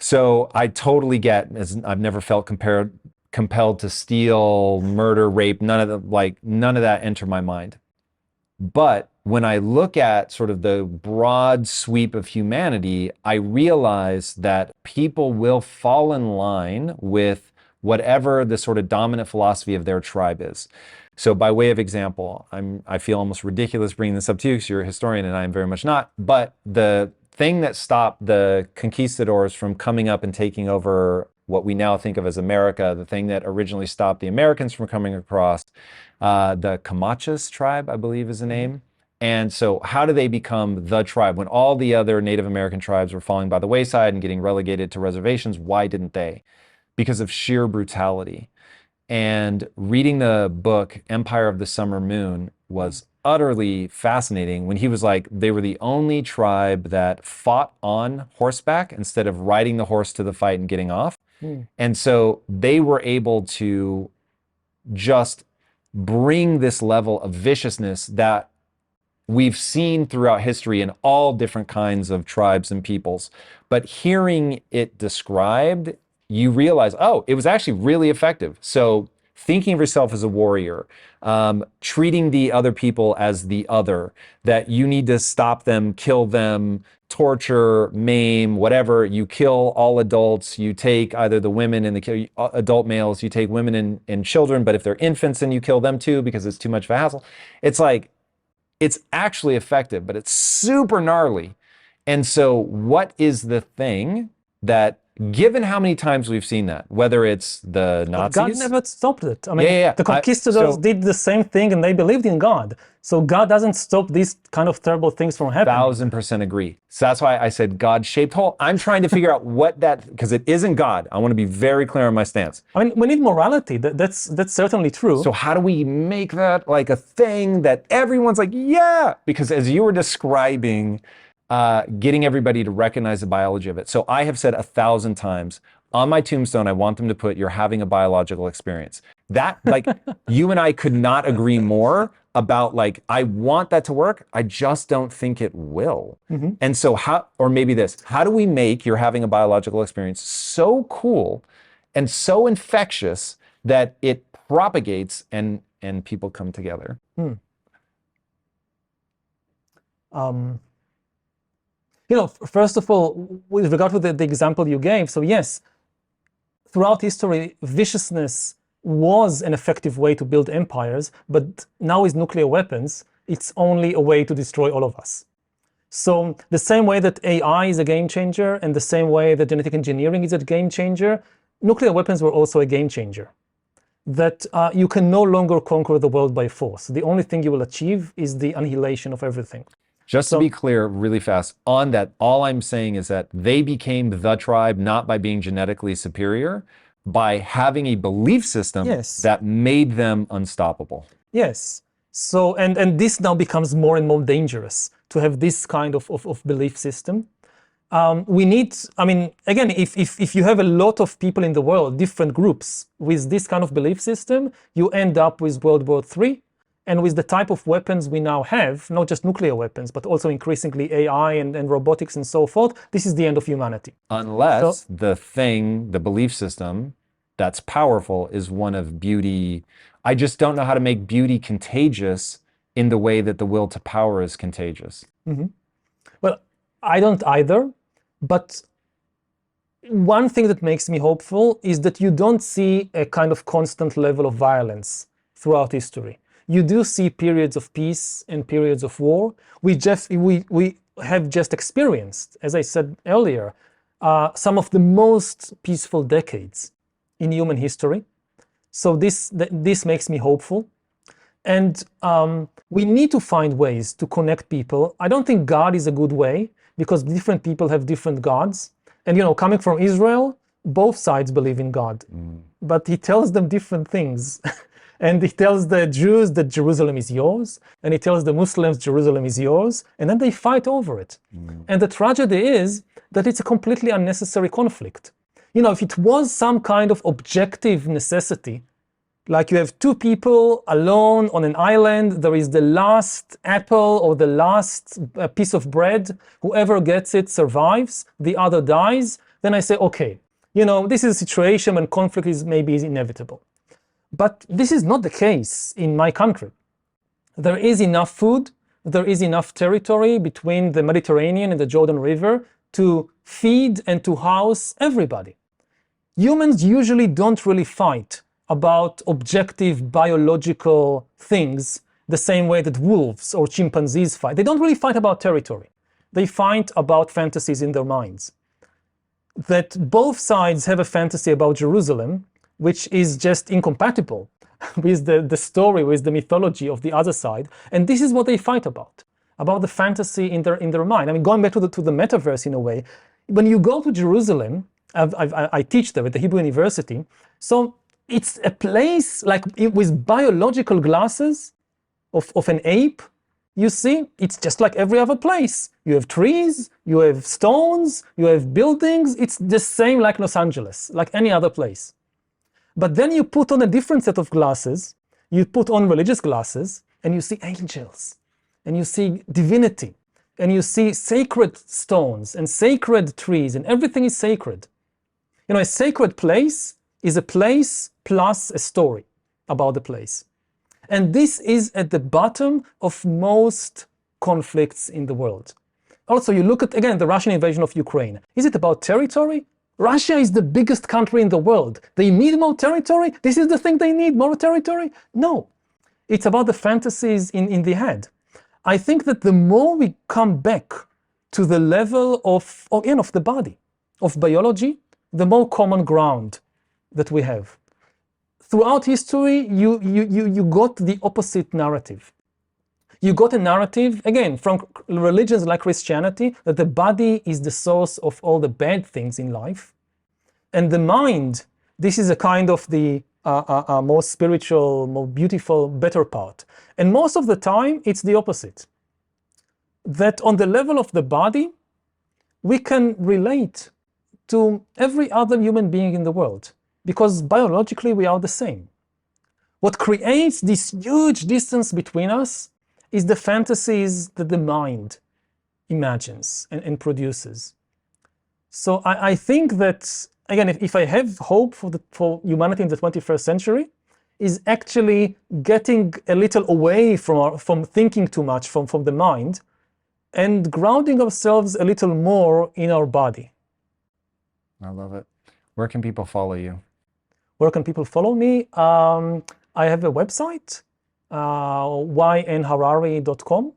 So I totally get, as I've never felt compelled to steal, murder, rape, none of that enter my mind. But when I look at sort of the broad sweep of humanity, I realize that people will fall in line with whatever the sort of dominant philosophy of their tribe is. So by way of example, I feel almost ridiculous bringing this up to you because you're a historian and I am very much not, but the thing that stopped the conquistadors from coming up and taking over what we now think of as America, the thing that originally stopped the Americans from coming across, the Comanches tribe, I believe is the name. And so how do they become the tribe? When all the other Native American tribes were falling by the wayside and getting relegated to reservations, why didn't they? Because of sheer brutality. And reading the book Empire of the Summer Moon was utterly fascinating when he was like, they were the only tribe that fought on horseback instead of riding the horse to the fight and getting off. And so they were able to just bring this level of viciousness that we've seen throughout history in all different kinds of tribes and peoples. But hearing it described, you realize, oh, it was actually really effective. So thinking of yourself as a warrior, treating the other people as the other, that you need to stop them, kill them, torture, maim, whatever. You kill all adults. You take either the women and the adult males, you take women and children, but if they're infants, then you kill them too because it's too much of a hassle. It's like, it's actually effective, but it's super gnarly. And so what is the thing that, given how many times we've seen that, whether it's the Nazis... God never stopped it. I mean, the conquistadors did the same thing and they believed in God. So God doesn't stop these kind of terrible things from happening. 1000% agree. So that's why I said God-shaped hole. I'm trying to figure out what that... Because it isn't God. I want to be very clear on my stance. I mean, we need morality. That's certainly true. So how do we make that like a thing that everyone's like, yeah? Because as you were describing... getting everybody to recognize the biology of it. So I have said 1,000 times on my tombstone, I want them to put, you're having a biological experience. That, like, you and I could not agree more about, like, I want that to work. I just don't think it will. And so how, or maybe this, how do we make you're having a biological experience so cool and so infectious that it propagates and people come together? You know, first of all, with regard to the example you gave, so yes, throughout history, viciousness was an effective way to build empires, but now with nuclear weapons, it's only a way to destroy all of us. So the same way that AI is a game changer and the same way that genetic engineering is a game changer, nuclear weapons were also a game changer. That you can no longer conquer the world by force. The only thing you will achieve is the annihilation of everything. Just to be clear really fast on that, all I'm saying is that they became the tribe not by being genetically superior, by having a belief system that made them unstoppable. Yes. So, and this now becomes more and more dangerous to have this kind of belief system. We need, I mean, again, if you have a lot of people in the world, different groups with this kind of belief system, you end up with World War III. And with the type of weapons we now have, not just nuclear weapons, but also increasingly AI and robotics and so forth, this is the end of humanity. Unless the belief system that's powerful is one of beauty. I just don't know how to make beauty contagious in the way that the will to power is contagious. Well, I don't either, but one thing that makes me hopeful is that you don't see a kind of constant level of violence throughout history. You do see periods of peace and periods of war. We have just experienced, as I said earlier, some of the most peaceful decades in human history. So this makes me hopeful. And we need to find ways to connect people. I don't think God is a good way because different people have different gods. And, you know, coming from Israel, both sides believe in God, but he tells them different things. And he tells the Jews that Jerusalem is yours, and he tells the Muslims Jerusalem is yours, and then they fight over it. And the tragedy is that it's a completely unnecessary conflict. You know, if it was some kind of objective necessity, like you have two people alone on an island, there is the last apple or the last piece of bread, whoever gets it survives, the other dies, then I say, okay, you know, this is a situation when conflict is maybe inevitable. But this is not the case in my country. There is enough food, there is enough territory between the Mediterranean and the Jordan River to feed and to house everybody. Humans usually don't really fight about objective biological things the same way that wolves or chimpanzees fight. They don't really fight about territory. they fight about fantasies in their minds. That both sides have a fantasy about Jerusalem, which is just incompatible with the story, with the mythology of the other side. And this is what they fight about the fantasy in their mind. I mean, going back to the metaverse in a way, when you go to Jerusalem, I teach there at the Hebrew University, so it's a place like with biological glasses of an ape. You see, it's just like every other place. You have trees, you have stones, you have buildings. It's the same like Los Angeles, like any other place. But then you put on a different set of glasses, you put on religious glasses, and you see angels, and you see divinity, and you see sacred stones and sacred trees, and everything is sacred. You know, a sacred place is a place plus a story about the place. And this is at the bottom of most conflicts in the world. Also, you look at, again, the Russian invasion of Ukraine. Is it about territory? Russia is the biggest country in the world. They need more territory? This is the thing they need, more territory? No. It's about the fantasies in the head. I think that the more we come back to the level of the body, of biology, the more common ground that we have. Throughout history, you got the opposite narrative. You got a narrative, again, from religions like Christianity, that the body is the source of all the bad things in life. And the mind, this is a kind of the more spiritual, more beautiful, better part. And most of the time, it's the opposite. That on the level of the body, we can relate to every other human being in the world, because biologically we are the same. What creates this huge distance between us is the fantasies that the mind imagines and produces. So I think that, again, if I have hope for humanity in the 21st century, is actually getting a little away from thinking too much from the mind and grounding ourselves a little more in our body. I love it. Where can people follow you? Where can people follow me? I have a website, ynharari.com.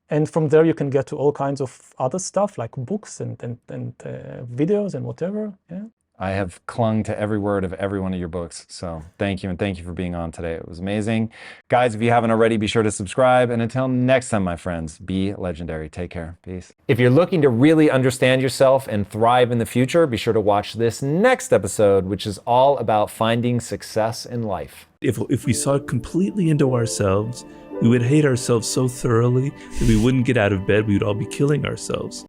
And from there you can get to all kinds of other stuff like books and videos and whatever. Yeah. I have clung to every word of every one of your books. So thank you, and thank you for being on today. It was amazing. Guys, if you haven't already, be sure to subscribe. And until next time, my friends, be legendary. Take care. Peace. If you're looking to really understand yourself and thrive in the future, be sure to watch this next episode, which is all about finding success in life. If we saw completely into ourselves, we would hate ourselves so thoroughly that we wouldn't get out of bed. We would all be killing ourselves.